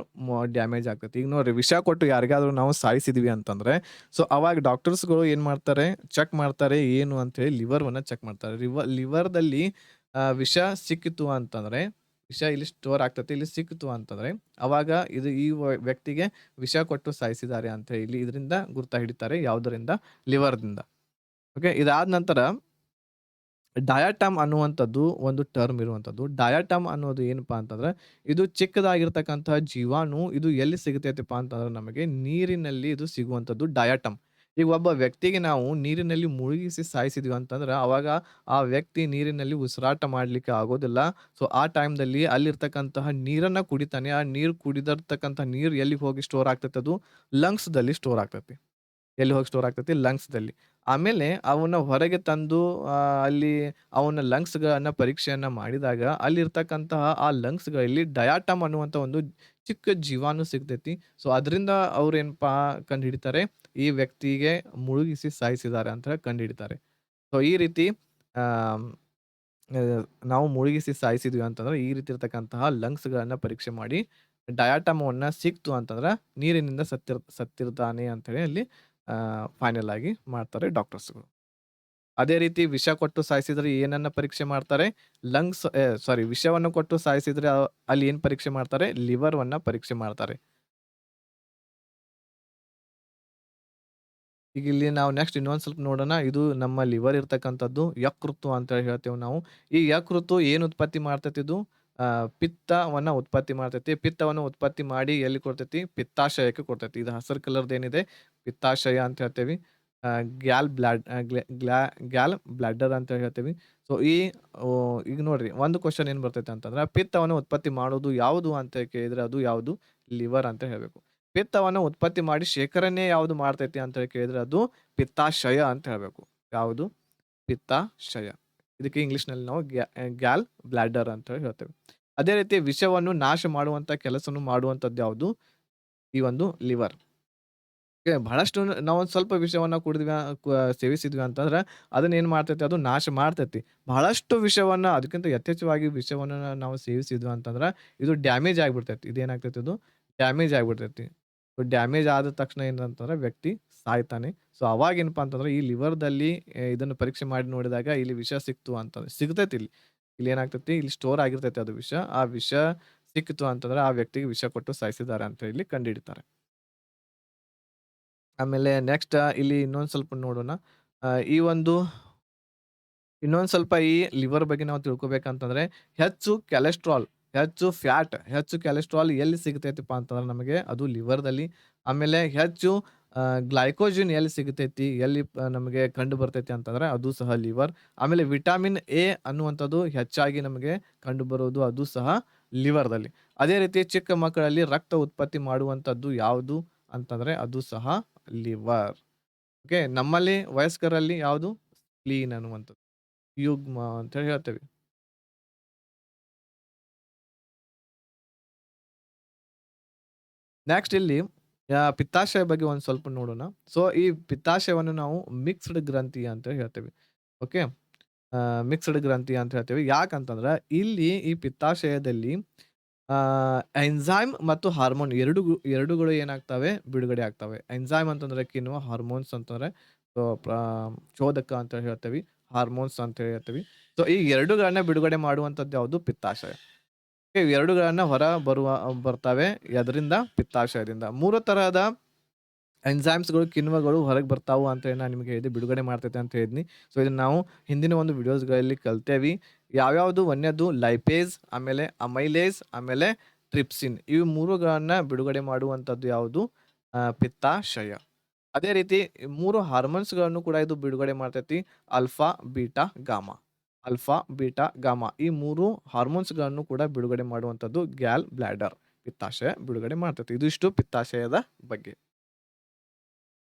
ಡ್ಯಾಮೇಜ್ ಆಗ್ತೈತಿ. ಈಗ ನೋಡ್ರಿ ವಿಷ ಕೊಟ್ಟು ಯಾರಿಗಾದ್ರೂ ನಾವು ಸಾಯಿಸಿದ್ವಿ ಅಂತಂದ್ರೆ, ಸೊ ಅವಾಗ ಡಾಕ್ಟರ್ಸ್‌ಗಳು ಏನ್ ಮಾಡ್ತಾರೆ? ಚೆಕ್ ಮಾಡ್ತಾರೆ ಏನು ಅಂತೇಳಿ ಲಿವರ್‌ವನ್ನ ಚೆಕ್ ಮಾಡ್ತಾರೆ. ಲಿವರ್‌ದಲ್ಲಿ ವಿಷ ಸಿಕ್ಕಿತು ಅಂತಂದ್ರೆ, ವಿಷ ಇಲ್ಲಿ ಸ್ಟೋರ್ ಆಗ್ತೈತಿ. ಇಲ್ಲಿ ಸಿಕ್ಕಿತು ಅಂತಂದ್ರೆ, ಅವಾಗ ಇದು ಈ ವ್ಯಕ್ತಿಗೆ ವಿಷ ಕೊಟ್ಟು ಸಾಯಿಸಿದ್ದಾರೆ ಅಂತ ಹೇಳಿ ಇದರಿಂದ ಗುರ್ತ ಹಿಡಿತಾರೆ. ಯಾವುದರಿಂದ? ಲಿವರ್‌ದಿಂದ. ಓಕೆ. ಇದಾದ ನಂತರ ಡಯಾಟಮ್ ಅನ್ನುವಂಥದ್ದು ಒಂದು ಟರ್ಮ್ ಇರುವಂಥದ್ದು. ಡಯಾಟಮ್ ಅನ್ನೋದು ಏನಪ್ಪಾ ಅಂತಂದ್ರೆ, ಇದು ಚಿಕ್ಕದಾಗಿರ್ತಕ್ಕಂತಹ ಜೀವಾಣು ಇದು ಎಲ್ಲಿ ಸಿಗತೈತಪ್ಪಾ ಅಂತಂದ್ರೆ ನಮಗೆ ನೀರಿನಲ್ಲಿ ಇದು ಸಿಗುವಂಥದ್ದು ಡಯಾಟಮ್. ಈಗ ಒಬ್ಬ ವ್ಯಕ್ತಿಗೆ ನಾವು ನೀರಿನಲ್ಲಿ ಮುಳುಗಿಸಿ ಸಾಯಿಸಿದ್ವಿ ಅಂತಂದ್ರೆ, ಅವಾಗ ಆ ವ್ಯಕ್ತಿ ನೀರಿನಲ್ಲಿ ಉಸಿರಾಟ ಮಾಡ್ಲಿಕ್ಕೆ ಆಗೋದಿಲ್ಲ. ಸೊ, ಆ ಟೈಮ್‌ದಲ್ಲಿ ಅಲ್ಲಿರ್ತಕ್ಕಂತಹ ನೀರನ್ನ ಕುಡಿತಾನೆ. ಆ ನೀರು ಕುಡಿದಿರ್ತಕ್ಕಂತಹ ನೀರು ಎಲ್ಲಿಗೆ ಹೋಗಿ ಸ್ಟೋರ್ ಆಗ್ತೈತೆ ಅದು ಲಂಗ್ಸ್‌ದಲ್ಲಿ ಸ್ಟೋರ್ ಆಗ್ತೈತಿ. ಎಲ್ಲಿ ಹೋಗಿ ಸ್ಟೋರ್ ಆಗ್ತೈತಿ? ಲಂಗ್ಸ್‌ದಲ್ಲಿ. ಆಮೇಲೆ ಅವನ್ನ ಹೊರಗೆ ತಂದು ಅಲ್ಲಿ ಅವನ ಲಂಗ್ಸ್‌ಗಳನ್ನ ಪರೀಕ್ಷೆಯನ್ನ ಮಾಡಿದಾಗ, ಅಲ್ಲಿರ್ತಕ್ಕಂತಹ ಆ ಲಂಗ್ಸ್‌ಗಳಲ್ಲಿ ಡಯಾಟಮ್ ಅನ್ನುವಂತ ಒಂದು ಚಿಕ್ಕ ಜೀವಾಣು ಸಿಗ್ತೈತಿ. ಸೊ, ಅದ್ರಿಂದ ಅವ್ರೇನಪ್ಪಾ ಕಂಡುಹಿಡಿತಾರೆ, ಈ ವ್ಯಕ್ತಿಗೆ ಮುಳುಗಿಸಿ ಸಾಯಿಸಿದ್ದಾರೆ ಅಂತ ಕಂಡುಹಿಡಿತಾರೆ. ಸೊ, ಈ ರೀತಿ ಆಹ್, ನಾವು ಮುಳುಗಿಸಿ ಸಾಯಿಸಿದ್ವಿ ಅಂತಂದ್ರೆ, ಈ ರೀತಿ ಇರ್ತಕ್ಕಂತಹ ಲಂಗ್ಸ್‌ಗಳನ್ನ ಪರೀಕ್ಷೆ ಮಾಡಿ ಡಯಾಟಮವನ್ನ ಸಿಕ್ತು ಅಂತಂದ್ರೆ, ನೀರಿನಿಂದ ಸತ್ತಿರ್ತಾನೆ ಅಂತೇಳಿ ಅಲ್ಲಿ ಫೈನಲ್ ಆಗಿ ಮಾಡ್ತಾರೆ ಡಾಕ್ಟರ್ಸ್‌ಗಳು. ಅದೇ ರೀತಿ ವಿಷ ಕೊಟ್ಟು ಸಾಯಿಸಿದ್ರೆ ಏನನ್ನ ಪರೀಕ್ಷೆ ಮಾಡ್ತಾರೆ? ವಿಷವನ್ನು ಕೊಟ್ಟು ಸಾಯಿಸಿದ್ರೆ ಅಲ್ಲಿ ಏನ್ ಪರೀಕ್ಷೆ ಮಾಡ್ತಾರೆ? ಲಿವರ್‌ವನ್ನ ಪರೀಕ್ಷೆ ಮಾಡ್ತಾರೆ. ಈಗ ಇಲ್ಲಿ ನಾವು ನೆಕ್ಸ್ಟ್ ಇನ್ನೊಂದ್ ಸ್ವಲ್ಪ ನೋಡೋಣ. ಇದು ನಮ್ಮ ಲಿವರ್ ಇರ್ತಕ್ಕಂಥದ್ದು ಯಕೃತ್ತು ಅಂತ ಹೇಳಿ ಹೇಳ್ತೇವೆ ನಾವು. ಈ ಯಕೃತ್ತು ಏನು ಉತ್ಪತ್ತಿ ಮಾಡ್ತೈತಿ ಇದು? ಪಿತ್ತವನ್ನ ಉತ್ಪತ್ತಿ ಮಾಡ್ತೈತಿ. ಪಿತ್ತವನ್ನು ಉತ್ಪತ್ತಿ ಮಾಡಿ ಎಲ್ಲಿ ಕೊಡ್ತೈತಿ? ಪಿತ್ತಾಶಯಕ್ಕೆ ಕೊಡ್ತೈತಿ. ಇದು ಹಸಿರು ಕಲರ್‌ದ್ ಏನಿದೆ ಪಿತ್ತಾಶಯ ಅಂತ ಹೇಳ್ತೇವಿ. ಗ್ಯಾಲ್ ಬ್ಲಾಡ್ ಗ್ಯಾಲ್ ಬ್ಲಾಡರ್ ಅಂತ ಹೇಳ್ತೇವಿ. ಸೊ, ಈಗ ನೋಡ್ರಿ ಒಂದು ಕ್ವೆಶ್ಚನ್ ಏನ್ ಬರ್ತೈತೆ ಅಂತಂದ್ರೆ, ಪಿತ್ತವನ್ನು ಉತ್ಪತ್ತಿ ಮಾಡೋದು ಯಾವುದು ಅಂತ ಕೇಳಿದ್ರೆ ಅದು ಯಾವುದು? ಲಿವರ್ ಅಂತ ಹೇಳ್ಬೇಕು. ಪಿತ್ತವನ್ನು ಉತ್ಪತ್ತಿ ಮಾಡಿ ಶೇಖರಣೆ ಯಾವುದು ಮಾಡ್ತೈತಿ ಅಂತ ಹೇಳಿ ಕೇಳಿದ್ರೆ ಅದು ಪಿತ್ತಾಶಯ ಅಂತ ಹೇಳ್ಬೇಕು. ಯಾವುದು? ಪಿತ್ತಾಶಯ. ಇದಕ್ಕೆ ಇಂಗ್ಲಿಷ್‌ನಲ್ಲಿ ನಾವು ಗ್ಯಾಲ್ ಬ್ಲಾಡರ್ ಅಂತ ಹೇಳಿ ಹೇಳ್ತೇವೆ. ಅದೇ ರೀತಿ ವಿಷವನ್ನು ನಾಶ ಮಾಡುವಂತ ಕೆಲಸವನ್ನು ಮಾಡುವಂತದ್ದು ಯಾವುದು? ಈ ಒಂದು ಲಿವರ್. ಬಹಳಷ್ಟು ನಾವೊಂದ್ ಸ್ವಲ್ಪ ವಿಷವನ್ನ ಕುಡಿದ್ವಿ ಸೇವಿಸಿದ್ವಿ ಅಂತಂದ್ರೆ ಅದನ್ನ ಏನ್ ಮಾಡ್ತೈತಿ? ಅದು ನಾಶ ಮಾಡ್ತೈತಿ. ಬಹಳಷ್ಟು ವಿಷವನ್ನ ಅದಕ್ಕಿಂತ ಯಥೇಚ್ಛವಾಗಿ ವಿಷವನ್ನ ನಾವು ಸೇವಿಸಿದ್ವಿ ಅಂತಂದ್ರ ಇದು ಡ್ಯಾಮೇಜ್ ಆಗ್ಬಿಡ್ತೈತಿ. ಇದೇನಾಗ್ತೈತಿ? ಇದು ಡ್ಯಾಮೇಜ್ ಆಗ್ಬಿಡ್ತೈತಿ. ಸೊ, ಡ್ಯಾಮೇಜ್ ಆದ ತಕ್ಷಣ ಏನಂತಂದ್ರೆ ವ್ಯಕ್ತಿ ಸಾಯ್ತಾನೆ. ಸೊ, ಅವಾಗೇನಪ್ಪಾ ಅಂತಂದ್ರೆ ಈ ಲಿವರ್‌ದಲ್ಲಿ ಇದನ್ನ ಪರೀಕ್ಷೆ ಮಾಡಿ ನೋಡಿದಾಗ ಇಲ್ಲಿ ವಿಷ ಸಿಕ್ತು ಅಂತ ಸಿಗ್ತೈತಿ ಇಲ್ಲಿ. ಇಲ್ಲಿ ಏನಾಗ್ತೈತಿ? ಇಲ್ಲಿ ಸ್ಟೋರ್ ಆಗಿರ್ತೈತಿ ಅದು ವಿಷ. ಆ ವಿಷ ಸಿಕ್ಕಿತು ಅಂತಂದ್ರೆ ಆ ವ್ಯಕ್ತಿಗೆ ವಿಷ ಕೊಟ್ಟು ಸಾಯಿಸಿದ್ದಾರೆ ಅಂತ ಹೇಳಿ ಕಂಡುಹಿಡಿತಾರೆ. ಆಮೇಲೆ ನೆಕ್ಸ್ಟ್ ಇಲ್ಲಿ ಇನ್ನೊಂದ್ ಸ್ವಲ್ಪ ನೋಡೋಣ. ಈ ಒಂದು ಇನ್ನೊಂದ್ ಸ್ವಲ್ಪ ಈ ಲಿವರ್ ಬಗ್ಗೆ ನಾವು ತಿಳ್ಕೊಬೇಕಂತಂದ್ರೆ, ಹೆಚ್ಚು ಕೊಲೆಸ್ಟ್ರಾಲ್, ಹೆಚ್ಚು ಫ್ಯಾಟ್, ಹೆಚ್ಚು ಕೊಲೆಸ್ಟ್ರಾಲ್ ಎಲ್ಲಿ ಸಿಗತೈತಿಪ್ಪಾ ಅಂತಂದ್ರೆ ನಮಗೆ ಅದು ಲಿವರ್‌ದಲ್ಲಿ. ಆಮೇಲೆ ಹೆಚ್ಚು ಗ್ಲೈಕೋಜನ್ ಎಲ್ಲಿ ಸಿಗತೈತಿ, ಎಲ್ಲಿ ನಮಗೆ ಕಂಡು ಬರ್ತೈತಿ ಅಂತಂದ್ರೆ ಅದು ಸಹ ಲಿವರ್. ಆಮೇಲೆ ವಿಟಮಿನ್ ಎ ಅನ್ನುವಂಥದ್ದು ಹೆಚ್ಚಾಗಿ ನಮಗೆ ಕಂಡುಬರೋದು ಅದು ಸಹ ಲಿವರ್‌ದಲ್ಲಿ. ಅದೇ ರೀತಿ ಚಿಕ್ಕ ಮಕ್ಕಳಲ್ಲಿ ರಕ್ತ ಉತ್ಪತ್ತಿ ಮಾಡುವಂತದ್ದು ಯಾವುದು ಅಂತಂದ್ರೆ ಅದು ಸಹ ಲಿವರ್. ಓಕೆ. ನಮ್ಮಲ್ಲಿ ವಯಸ್ಕರಲ್ಲಿ ಯಾವುದು? ಸ್ಪ್ಲೀನ್ ಅನ್ನುವಂಥದ್ದು. ಯುಗ್ಮ ಅಂತ ಹೇಳಿ ಹೇಳ್ತೇವೆ. ನೆಕ್ಸ್ಟ್ ಇಲ್ಲಿ ಪಿತ್ತಾಶಯ ಬಗ್ಗೆ ಒಂದ್ ಸ್ವಲ್ಪ ನೋಡೋಣ. ಸೊ ಈ ಪಿತ್ತಾಶಯವನ್ನು ನಾವು ಮಿಕ್ಸ್ಡ್ ಗ್ರಂಥಿ ಅಂತ ಹೇಳ್ತೇವೆ. ಓಕೆ. ಮಿಕ್ಸ್ಡ್ ಗ್ರಂಥಿ ಅಂತ ಹೇಳ್ತೇವೆ. ಯಾಕಂತಂದ್ರೆ ಇಲ್ಲಿ ಈ ಪಿತ್ತಾಶಯದಲ್ಲಿ ಎಂಜೈಮ್ ಮತ್ತು ಹಾರ್ಮೋನ್ ಎರಡೂಗಳು ಏನಾಗ್ತವೆ? ಬಿಡುಗಡೆ ಆಗ್ತವೆ. ಎಂಜೈಮ್ ಅಂತಂದ್ರೆ ಕಿಣ್ವ, ಹಾರ್ಮೋನ್ಸ್ ಅಂತಂದ್ರೆ ಸೊ ಚೋದಕ ಅಂತ ಹೇಳ್ತೇವಿ. ಹಾರ್ಮೋನ್ಸ್ ಅಂತ ಹೇಳ್ತೇವಿ. ಸೊ ಈ ಎರಡೂಗಳನ್ನ ಬಿಡುಗಡೆ ಮಾಡುವಂತದ್ದು ಯಾವುದು? ಪಿತ್ತಾಶಯ. ಇವೆರಡುಗಳನ್ನ ಬರ್ತವೆ. ಎದರಿಂದ? ಪಿತ್ತಾಶಯದಿಂದ. 3 ತರಹದ ಎಂಜೈಮ್ಸ್‌ಗಳು, ಕಿಣ್ವಗಳು ಹೊರಗೆ ಬರ್ತಾವು ಅಂತ ಹೇಳಿ ನಾನು ನಿಮ್ಗೆ ಹೇಳಿದೆ. ಬಿಡುಗಡೆ ಮಾಡ್ತೈತೆ ಅಂತ ಹೇಳಿದ್ನಿ. ಸೊ ಇದನ್ನ ನಾವು ಹಿಂದಿನ ಒಂದು ವಿಡಿಯೋಸ್‌ಗಳಲ್ಲಿ ಕಲ್ತೇವಿ. ಯಾವ್ಯಾವುದು? ಒಂದನೇದು ಲೈಪೇಸ್, ಆಮೇಲೆ ಅಮೈಲೇಸ್, ಆಮೇಲೆ ಟ್ರಿಪ್ಸಿನ್. ಇವು 3ಗಳನ್ನ ಬಿಡುಗಡೆ ಮಾಡುವಂತದ್ದು ಯಾವುದು? ಪಿತ್ತಾಶಯ. ಅದೇ ರೀತಿ 3 ಹಾರ್ಮೋನ್ಸ್‌ಗಳನ್ನು ಕೂಡ ಇದು ಬಿಡುಗಡೆ ಮಾಡ್ತೈತಿ. Alpha, beta, gamma. Alpha, beta, gamma ಈ 3 ಹಾರ್ಮೋನ್ಸ್‌ಗಳನ್ನು ಕೂಡ ಬಿಡುಗಡೆ ಮಾಡುವಂತದ್ದು ಗ್ಯಾಲ್ ಬ್ಲಾಡರ್. ಪಿತ್ತಾಶಯ ಬಿಡುಗಡೆ ಮಾಡ್ತೈತಿ. ಇದಿಷ್ಟು ಪಿತ್ತಾಶಯದ ಬಗ್ಗೆ.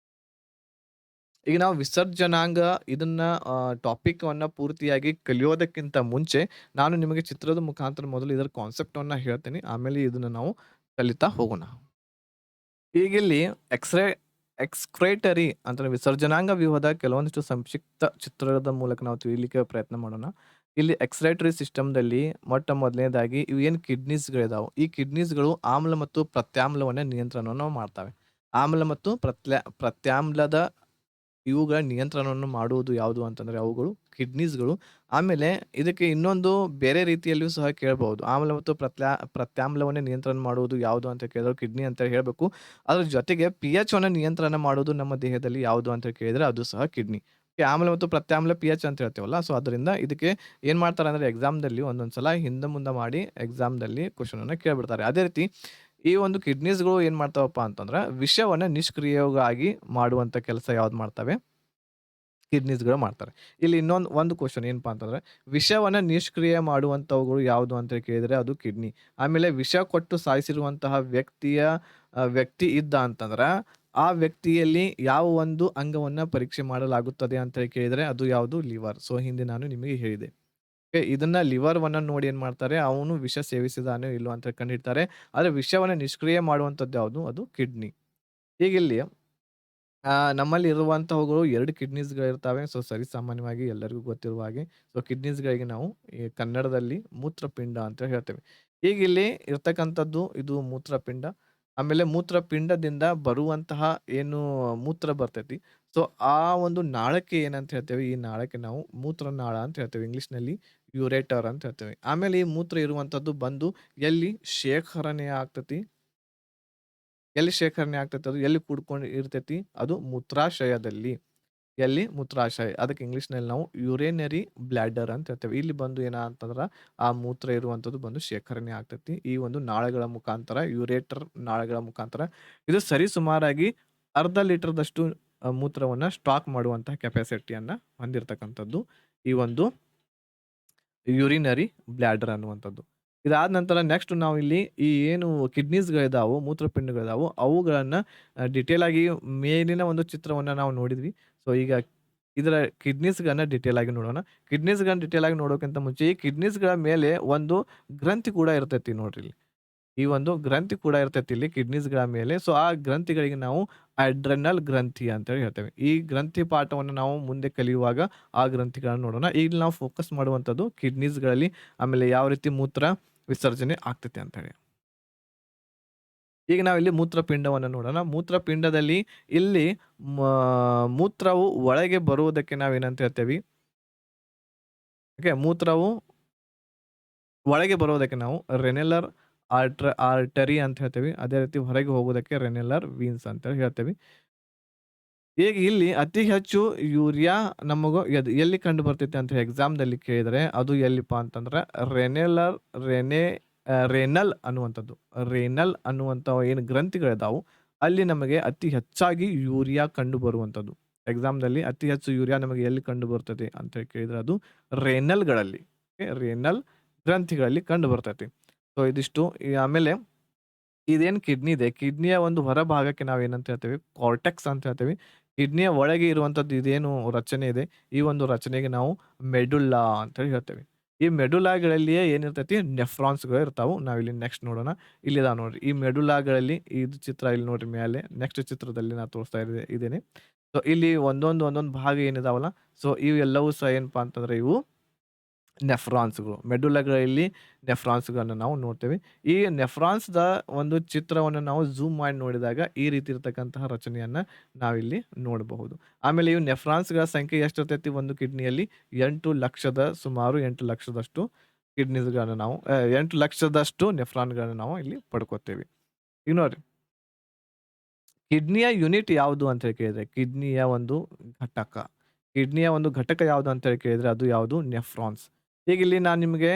ಈಗ ನಾವು ವಿಸರ್ಜನಾಂಗ ಇದನ್ನ ಟಾಪಿಕನ್ನ ಪೂರ್ತಿಯಾಗಿ ಕಲಿಯೋದಕ್ಕಿಂತ ಮುಂಚೆ ನಾನು ನಿಮಗೆ ಚಿತ್ರದ ಮುಖಾಂತರ ಮೊದಲು ಇದರ ಕಾನ್ಸೆಪ್ಟನ್ನ ಹೇಳ್ತೀನಿ. ಆಮೇಲೆ ಇದನ್ನ ನಾವು ಕಲಿತಾ ಹೋಗೋಣ. ಈಗಿಲ್ಲಿ ಎಕ್ಸ್‌ಕ್ರೇಟರಿ ಅಂತಂದ್ರೆ ವಿಸರ್ಜನಾಂಗ ವ್ಯೂಹದ ಕೆಲವೊಂದಿಷ್ಟು ಸಂಕ್ಷಿಪ್ತ ಚಿತ್ರದ ಮೂಲಕ ನಾವು ತಿಳಿಲಿಕ್ಕೆ ಪ್ರಯತ್ನ ಮಾಡೋಣ. ಇಲ್ಲಿ ಎಕ್ಸ್‌ಕ್ರೇಟರಿ ಸಿಸ್ಟಮ್‌ದಲ್ಲಿ ಮೊಟ್ಟ ಮೊದಲನೇದಾಗಿ ಇವು ಏನು ಕಿಡ್ನೀಸ್‌ಗಳಿದಾವು. ಈ ಕಿಡ್ನೀಸ್‌ಗಳು ಆಮ್ಲ ಮತ್ತು ಪ್ರತ್ಯಾಮ್ಲವನ್ನ ನಿಯಂತ್ರಣವನ್ನು ಮಾಡ್ತವೆ. ಆಮ್ಲ ಮತ್ತು ಪ್ರತ್ಯಾಮ್ಲದ ಇವುಗಳ ನಿಯಂತ್ರಣವನ್ನು ಮಾಡುವುದು ಯಾವುದು ಅಂತಂದ್ರೆ ಅವುಗಳು ಕಿಡ್ನೀಸ್‌ಗಳು. ಆಮೇಲೆ ಇದಕ್ಕೆ ಇನ್ನೊಂದು ಬೇರೆ ರೀತಿಯಲ್ಲಿಯೂ ಸಹ ಕೇಳಬಹುದು. ಆಮ್ಲ ಮತ್ತು ಪ್ರತ್ಯಾಮ್ಲವನ್ನ ನಿಯಂತ್ರಣ ಮಾಡುವುದು ಯಾವುದು ಅಂತ ಕೇಳಿದ್ರೆ ಕಿಡ್ನಿ ಅಂತ ಹೇಳ್ಬೇಕು. ಅದ್ರ ಜೊತೆಗೆ ಪಿಎಚ್ ಅನ್ನ ನಿಯಂತ್ರಣ ಮಾಡುವುದು ನಮ್ಮ ದೇಹದಲ್ಲಿ ಯಾವುದು ಅಂತ ಕೇಳಿದ್ರೆ ಅದು ಸಹ ಕಿಡ್ನಿ. ಆಮ್ಲ ಮತ್ತು ಪ್ರತ್ಯಾಮ್ಲ ಪಿಎಚ್ ಅಂತ ಹೇಳ್ತೇವಲ್ಲ. ಸೊ ಅದರಿಂದ ಇದಕ್ಕೆ ಏನ್ ಮಾಡ್ತಾರೆ ಅಂದ್ರೆ ಎಕ್ಸಾಮ್‌ದಲ್ಲಿ ಒಂದೊಂದ್ ಸಲ ಹಿಂದೆ ಮುಂದೆ ಮಾಡಿ ಎಕ್ಸಾಮ್‌ದಲ್ಲಿ ಕ್ವೆಶ್ಚನ್ ಅನ್ನ ಕೇಳ್ಬಿಡ್ತಾರೆ. ಅದೇ ರೀತಿ ಈ ಒಂದು ಕಿಡ್ನೀಸ್‌ಗಳು ಏನ್ ಮಾಡ್ತಾವಪ್ಪ ಅಂತಂದ್ರೆ ವಿಷವನ್ನ ನಿಷ್ಕ್ರಿಯವಾಗಿ ಮಾಡುವಂತ ಕೆಲಸ ಯಾವ್ದು ಮಾಡ್ತವೆ? ಕಿಡ್ನೀಸ್‌ಗಳು ಮಾಡ್ತಾರೆ. ಇಲ್ಲಿ ಒಂದು ಕ್ವೆಶ್ಚನ್ ಏನಪ್ಪಾ ಅಂತಂದ್ರೆ, ವಿಷವನ್ನ ನಿಷ್ಕ್ರಿಯ ಮಾಡುವಂತವುಗಳು ಯಾವುದು ಅಂತ ಕೇಳಿದ್ರೆ ಅದು ಕಿಡ್ನಿ. ಆಮೇಲೆ ವಿಷ ಕೊಟ್ಟು ಸಾಯಿಸಿರುವಂತಹ ವ್ಯಕ್ತಿ ಇದ್ದ ಅಂತಂದ್ರ, ಆ ವ್ಯಕ್ತಿಯಲ್ಲಿ ಯಾವ ಒಂದು ಅಂಗವನ್ನ ಪರೀಕ್ಷೆ ಮಾಡಲಾಗುತ್ತದೆ ಅಂತ ಕೇಳಿದ್ರೆ ಅದು ಯಾವುದು? ಲಿವರ್. ಸೊ ಹಿಂದೆ ನಾನು ನಿಮಗೆ ಹೇಳಿದೆ. ಇದನ್ನ ಲಿವರ್‌ವನ್ನ ನೋಡಿ ಏನ್ ಮಾಡ್ತಾರೆ, ಅವನು ವಿಷ ಸೇವಿಸಿದಾನೋ ಇಲ್ಲೋ ಅಂತ ಕಂಡುಹಿಡಿತಾರೆ. ಆದ್ರೆ ವಿಷವನ್ನ ನಿಷ್ಕ್ರಿಯ ಮಾಡುವಂತದ್ದು ಯಾವುದು? ಅದು ಕಿಡ್ನಿ. ಹೀಗಿಲ್ಲಿ ನಮ್ಮಲ್ಲಿ ಇರುವಂತವುಗಳು 2 ಕಿಡ್ನೀಸ್‌ಗಳಿರ್ತಾವೆ. ಸೊ ಸರಿಸಾಮಾನ್ಯವಾಗಿ ಎಲ್ಲರಿಗೂ ಗೊತ್ತಿರುವ ಹಾಗೆ. ಸೊ ಕಿಡ್ನೀಸ್‌ಗಳಿಗೆ ನಾವು ಈ ಕನ್ನಡದಲ್ಲಿ ಮೂತ್ರಪಿಂಡ ಅಂತ ಹೇಳ್ತೇವೆ. ಈಗ ಇಲ್ಲಿ ಇರ್ತಕ್ಕಂಥದ್ದು ಇದು ಮೂತ್ರಪಿಂಡ. ಆಮೇಲೆ ಮೂತ್ರಪಿಂಡದಿಂದ ಬರುವಂತಹ ಏನು ಮೂತ್ರ ಬರ್ತೈತಿ. ಸೊ ಆ ಒಂದು ನಾಳಕ್ಕೆ ಏನಂತ ಹೇಳ್ತೇವೆ, ಈ ನಾಳಕ್ಕೆ ನಾವು ಮೂತ್ರನಾಳ ಅಂತ ಹೇಳ್ತೇವೆ. ಇಂಗ್ಲಿಷ್‌ನಲ್ಲಿ ಯುರೇಟರ್ ಅಂತ ಹೇಳ್ತೇವೆ. ಆಮೇಲೆ ಈ ಮೂತ್ರ ಇರುವಂತದ್ದು ಬಂದು ಎಲ್ಲಿ ಶೇಖರಣೆ ಆಗ್ತತಿ? ಎಲ್ಲಿ ಶೇಖರಣೆ ಆಗ್ತೈತಿ ಅದು? ಎಲ್ಲಿ ಕೂಡ್ಕೊಂಡು ಇರ್ತೈತಿ? ಅದು ಮೂತ್ರಾಶಯದಲ್ಲಿ. ಎಲ್ಲಿ? ಮೂತ್ರಾಶಯ. ಅದಕ್ಕೆ ಇಂಗ್ಲಿಷ್‌ನಲ್ಲಿ ನಾವು ಯುರಿನರಿ ಬ್ಲಾಡರ್ ಅಂತ ಹೇಳ್ತೇವೆ. ಇಲ್ಲಿ ಬಂದು ಅಂತಂದ್ರ ಆ ಮೂತ್ರ ಇರುವಂತದ್ದು ಬಂದು ಶೇಖರಣೆ ಆಗ್ತೈತಿ. ಈ ಒಂದು ನಾಳಗಳ ಮುಖಾಂತರ ಯುರೇಟರ್ ನಾಳಗಳ ಮುಖಾಂತರ ಇದು ಸರಿಸುಮಾರಾಗಿ ಅರ್ಧ ಲೀಟರ್‌ದಷ್ಟು ಮೂತ್ರವನ್ನ ಸ್ಟಾಕ್ ಮಾಡುವಂತಹ ಕೆಪಾಸಿಟಿಯನ್ನ ಹೊಂದಿರತಕ್ಕಂಥದ್ದು ಈ ಒಂದು ಯುರಿನರಿ ಬ್ಲಾಡರ್ ಅನ್ನುವಂಥದ್ದು. ಇದಾದ ನಂತರ ನೆಕ್ಸ್ಟ್ ನಾವು ಇಲ್ಲಿ ಈ ಏನು ಕಿಡ್ನೀಸ್‌ಗಳಿದಾವು, ಮೂತ್ರಪಿಂಡಗಳಿದಾವು ಅವುಗಳನ್ನ ಡಿಟೇಲ್ ಆಗಿ ಮೇಲಿನ ಒಂದು ಚಿತ್ರವನ್ನ ನಾವು ನೋಡಿದ್ವಿ. ಸೊ ಈಗ ಇದರ ಕಿಡ್ನೀಸ್‌ಗಳನ್ನ ಡಿಟೇಲ್ ಆಗಿ ನೋಡೋಣ. ಕಿಡ್ನೀಸ್‌ಗಳನ್ನ ಡಿಟೇಲ್ ಆಗಿ ನೋಡೋಕ್ಕಿಂತ ಮುಂಚೆ ಈ ಕಿಡ್ನೀಸ್‌ಗಳ ಮೇಲೆ ಒಂದು ಗ್ರಂಥಿ ಕೂಡ ಇರ್ತೈತಿ ನೋಡ್ರಿ ಇಲ್ಲಿ. ಈ ಒಂದು ಗ್ರಂಥಿ ಕೂಡ ಇರ್ತೈತಿ ಇಲ್ಲಿ ಕಿಡ್ನೀಸ್‌ಗಳ ಮೇಲೆ. ಸೊ ಆ ಗ್ರಂಥಿಗಳಿಗೆ ನಾವು ಅಡ್ರೆನಲ್ ಗ್ರಂಥಿ ಅಂತ ಹೇಳಿ ಹೇಳ್ತೇವೆ. ಈ ಗ್ರಂಥಿ ಪಾಠವನ್ನು ನಾವು ಮುಂದೆ ಕಲಿಯುವಾಗ ಆ ಗ್ರಂಥಿಗಳನ್ನ ನೋಡೋಣ. ಈಗ ನಾವು ಫೋಕಸ್ ಮಾಡುವಂತದ್ದು ಕಿಡ್ನೀಸ್‌ಗಳಲ್ಲಿ ಆಮೇಲೆ ಯಾವ ರೀತಿ ಮೂತ್ರ ವಿಸರ್ಜನೆ ಆಗ್ತೈತಿ ಅಂತ ಹೇಳಿ. ಈಗ ನಾವಿಲ್ಲಿ ಮೂತ್ರಪಿಂಡವನ್ನ ನೋಡೋಣ. ಮೂತ್ರಪಿಂಡದಲ್ಲಿ ಇಲ್ಲಿ ಮೂತ್ರವು ಒಳಗೆ ಬರುವುದಕ್ಕೆ ನಾವೇನಂತ ಹೇಳ್ತೇವಿ? ಓಕೆ. ಮೂತ್ರವು ಒಳಗೆ ಬರೋದಕ್ಕೆ ನಾವು ರೆನೆಲರ್ ಆರ್ಟರಿ ಅಂತ ಹೇಳ್ತೇವಿ. ಅದೇ ರೀತಿ ಹೊರಗೆ ಹೋಗೋದಕ್ಕೆ ರೆನೆಲರ್ ವೀನ್ಸ್ ಅಂತ ಹೇಳ್ತೇವಿ. ಈಗ ಇಲ್ಲಿ ಅತಿ ಹೆಚ್ಚು ಯೂರಿಯಾ ಎಲ್ಲಿ ಕಂಡು ಬರ್ತೈತಿ ಅಂತ ಎಕ್ಸಾಮ್‌ದಲ್ಲಿ ಕೇಳಿದ್ರೆ ಅದು ಎಲ್ಲಿಪಾ ಅಂತಂದ್ರೆ ರೆನೆಲರ್ ರೆನೆ ರೇನಲ್ ಅನ್ನುವಂಥದ್ದು. ರೇನಲ್ ಅನ್ನುವಂಥ ಏನು ಗ್ರಂಥಿಗಳಿದಾವು ಅಲ್ಲಿ ನಮಗೆ ಅತಿ ಹೆಚ್ಚಾಗಿ ಯೂರಿಯಾ ಕಂಡು ಬರುವಂಥದ್ದು. ಎಕ್ಸಾಮ್‌ದಲ್ಲಿ ಅತಿ ಹೆಚ್ಚು ಯೂರಿಯಾ ನಮಗೆ ಎಲ್ಲಿ ಕಂಡು ಬರ್ತದೆ ಅಂತ ಕೇಳಿದ್ರೆ ಅದು ರೇನಲ್‌ಗಳಲ್ಲಿ. ರೇನಲ್ ಗ್ರಂಥಿಗಳಲ್ಲಿ ಕಂಡು ಬರ್ತೈತಿ. ಸೊ ಸೊ ಇದಿಷ್ಟು ಆಮೇಲೆ ಇದೇನು ಕಿಡ್ನಿ ಇದೆ, ಕಿಡ್ನಿಯ ಒಂದು ಹೊರಭಾಗಕ್ಕೆ ನಾವೇನಂತ ಹೇಳ್ತೇವೆ ಕಾರ್ಟೆಕ್ಸ್ ಅಂತ ಹೇಳ್ತೇವೆ. ಕಿಡ್ನಿಯ ಒಳಗೆ ಇರುವಂಥದ್ದು ಇದೇನು ರಚನೆ ಇದೆ, ಈ ಒಂದು ರಚನೆಗೆ ನಾವು ಮೆಡುಲ್ಲಾ ಅಂತೇಳಿ ಹೇಳ್ತೇವೆ. ಈ ಮೆಡುಲಾಗಳಲ್ಲಿಯೇ ಏನಿರ್ತೈತಿ ನೆಫ್ರಾನ್ಸ್‌ಗಳು ಇರ್ತಾವು. ನಾವಿಲ್ಲಿ ನೆಕ್ಸ್ಟ್ ನೋಡೋಣ. ಇಲ್ಲಿದಾವ್ ನೋಡ್ರಿ. ಈ ಮೆಡುಲಾಗಳಲ್ಲಿ ಇದು ಚಿತ್ರ ಇಲ್ಲಿ ನೋಡ್ರಿ ಮ್ಯಾಲೆ. ನೆಕ್ಸ್ಟ್ ಚಿತ್ರದಲ್ಲಿ ನಾ ತೋರಿಸ್ತಾ ಇದ್ದೇನೆ. ಸೊ ಇಲ್ಲಿ ಒಂದೊಂದು ಭಾಗ ಏನಿದಾವಲ್ಲ, ಸೊ ಇವೆಲ್ಲವೂ ಸಹ ಏನಪ್ಪಾ ಅಂತಂದ್ರೆ ಇವು ನೆಫ್ರಾನ್ಸ್‌ಗಳು. ಮೆಡುಲಗಳಲ್ಲಿ ನೆಫ್ರಾನ್ಸ್‌ಗಳನ್ನ ನಾವು ನೋಡ್ತೇವೆ. ಈ ನೆಫ್ರಾನ್ಸ್‌ದ ಒಂದು ಚಿತ್ರವನ್ನು ನಾವು ಝೂಮ್ ಮಾಡಿ ನೋಡಿದಾಗ ಈ ರೀತಿ ಇರತಕ್ಕಂತಹ ರಚನೆಯನ್ನ ನಾವಿಲ್ಲಿ ನೋಡಬಹುದು. ಆಮೇಲೆ ಇವು ನೆಫ್ರಾನ್ಸ್‌ಗಳ ಸಂಖ್ಯೆ ಎಷ್ಟಿರ್ತೈತಿ ಒಂದು ಕಿಡ್ನಿಯಲ್ಲಿ 8,00,000 ಸುಮಾರು 8,00,000ದಷ್ಟು ಕಿಡ್ನೀಸ್‌ಗಳನ್ನ ನಾವು 8,00,000ದಷ್ಟು ನೆಫ್ರಾನ್‌ಗಳನ್ನ ನಾವು ಇಲ್ಲಿ ಪಡ್ಕೋತೇವೆ. ಈಗ ನೋಡ್ರಿ, ಕಿಡ್ನಿಯ ಯೂನಿಟ್ ಯಾವುದು ಅಂತ ಹೇಳಿ ಕೇಳಿದ್ರೆ, ಕಿಡ್ನಿಯ ಒಂದು ಘಟಕ. ಕಿಡ್ನಿಯ ಒಂದು ಘಟಕ ಯಾವುದು ಅಂತ ಹೇಳಿ ಕೇಳಿದ್ರೆ ಅದು ಯಾವುದು? ನೆಫ್ರಾನ್ಸ್. ಈಗ ಇಲ್ಲಿ ನಾನು ನಿಮಗೆ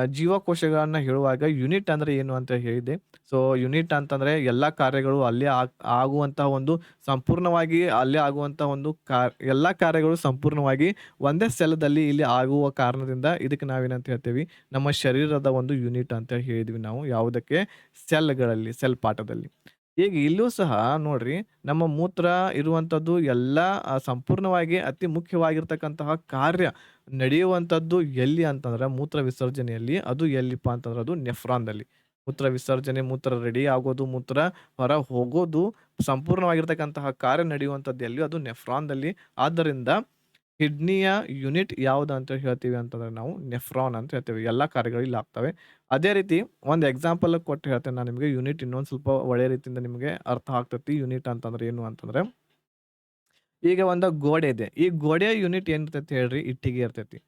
ಜೀವಕೋಶಗಳನ್ನ ಹೇಳುವಾಗ ಯೂನಿಟ್ ಅಂದ್ರೆ ಏನು ಅಂತ ಹೇಳಿದೆ. ಸೊ ಯೂನಿಟ್ ಅಂತಂದ್ರೆ ಎಲ್ಲಾ ಕಾರ್ಯಗಳು ಅಲ್ಲೇ ಆಗುವಂತಹ ಒಂದು ಸಂಪೂರ್ಣವಾಗಿ ಅಲ್ಲೇ ಆಗುವಂತಹ ಒಂದು ಎಲ್ಲಾ ಕಾರ್ಯಗಳು ಸಂಪೂರ್ಣವಾಗಿ ಒಂದೇ ಸೆಲ್‌ದಲ್ಲಿ ಇಲ್ಲಿ ಆಗುವ ಕಾರಣದಿಂದ ಇದಕ್ಕೆ ನಾವೇನಂತ ಹೇಳ್ತೇವಿ, ನಮ್ಮ ಶರೀರದ ಒಂದು ಯೂನಿಟ್ ಅಂತ ಹೇಳಿದ್ವಿ ನಾವು. ಯಾವುದಕ್ಕೆ? ಸೆಲ್‌ಗಳಲ್ಲಿ, ಸೆಲ್ ಪಾಠದಲ್ಲಿ. ಈಗ ಇಲ್ಲೂ ಸಹ ನೋಡ್ರಿ, ನಮ್ಮ ಮೂತ್ರ ಇರುವಂಥದ್ದು ಎಲ್ಲಾ ಸಂಪೂರ್ಣವಾಗಿ ಅತಿ ಮುಖ್ಯವಾಗಿರ್ತಕ್ಕಂತಹ ಕಾರ್ಯ ನಡೆಯುವಂಥದ್ದು ಎಲ್ಲಿ ಅಂತಂದ್ರೆ ಮೂತ್ರ ವಿಸರ್ಜನೆಯಲ್ಲಿ. ಅದು ಎಲ್ಲಿಪ್ಪಾ ಅಂತಂದ್ರೆ ಅದು ನೆಫ್ರಾನ್‌ದಲ್ಲಿ. ಮೂತ್ರ ವಿಸರ್ಜನೆ, ಮೂತ್ರ ರೆಡಿ ಆಗೋದು, ಮೂತ್ರ ಹೊರ ಹೋಗೋದು ಸಂಪೂರ್ಣವಾಗಿರ್ತಕ್ಕಂತಹ ಕಾರ್ಯ ನಡೆಯುವಂಥದ್ದು ಎಲ್ಲಿ? ಅದು ನೆಫ್ರಾನ್‌ದಲ್ಲಿ. ಆದ್ದರಿಂದ ಕಿಡ್ನಿಯ ಯೂನಿಟ್ ಯಾವ್ದು ಅಂತ ಹೇಳ್ತೀವಿ ಅಂತಂದ್ರೆ ನಾವು ನೆಫ್ರಾನ್ ಅಂತ ಹೇಳ್ತೇವೆ. ಎಲ್ಲಾ ಕಾರ್ಯಗಳು ಇಲ್ಲಿ ಆಗ್ತವೆ. ಅದೇ ರೀತಿ ಒಂದು ಎಕ್ಸಾಂಪಲ್ ಕೊಟ್ಟು ಹೇಳ್ತೇನೆ ನಾನು ನಿಮಗೆ. ಯೂನಿಟ್ ಇನ್ನೊಂದ್ ಸ್ವಲ್ಪ ಒಳ್ಳೆ ರೀತಿಯಿಂದ ನಿಮಗೆ ಅರ್ಥ ಆಗ್ತೈತಿ. ಯೂನಿಟ್ ಅಂತಂದ್ರೆ ಏನು ಅಂತಂದ್ರೆ, ಈಗ ಒಂದು ಗೋಡೆ ಇದೆ. ಈ ಗೋಡೆಯ ಯೂನಿಟ್ ಏನಿರ್ತೈತಿ ಹೇಳ್ರಿ? ಇಟ್ಟಿಗೆ ಇರ್ತೈತಿ.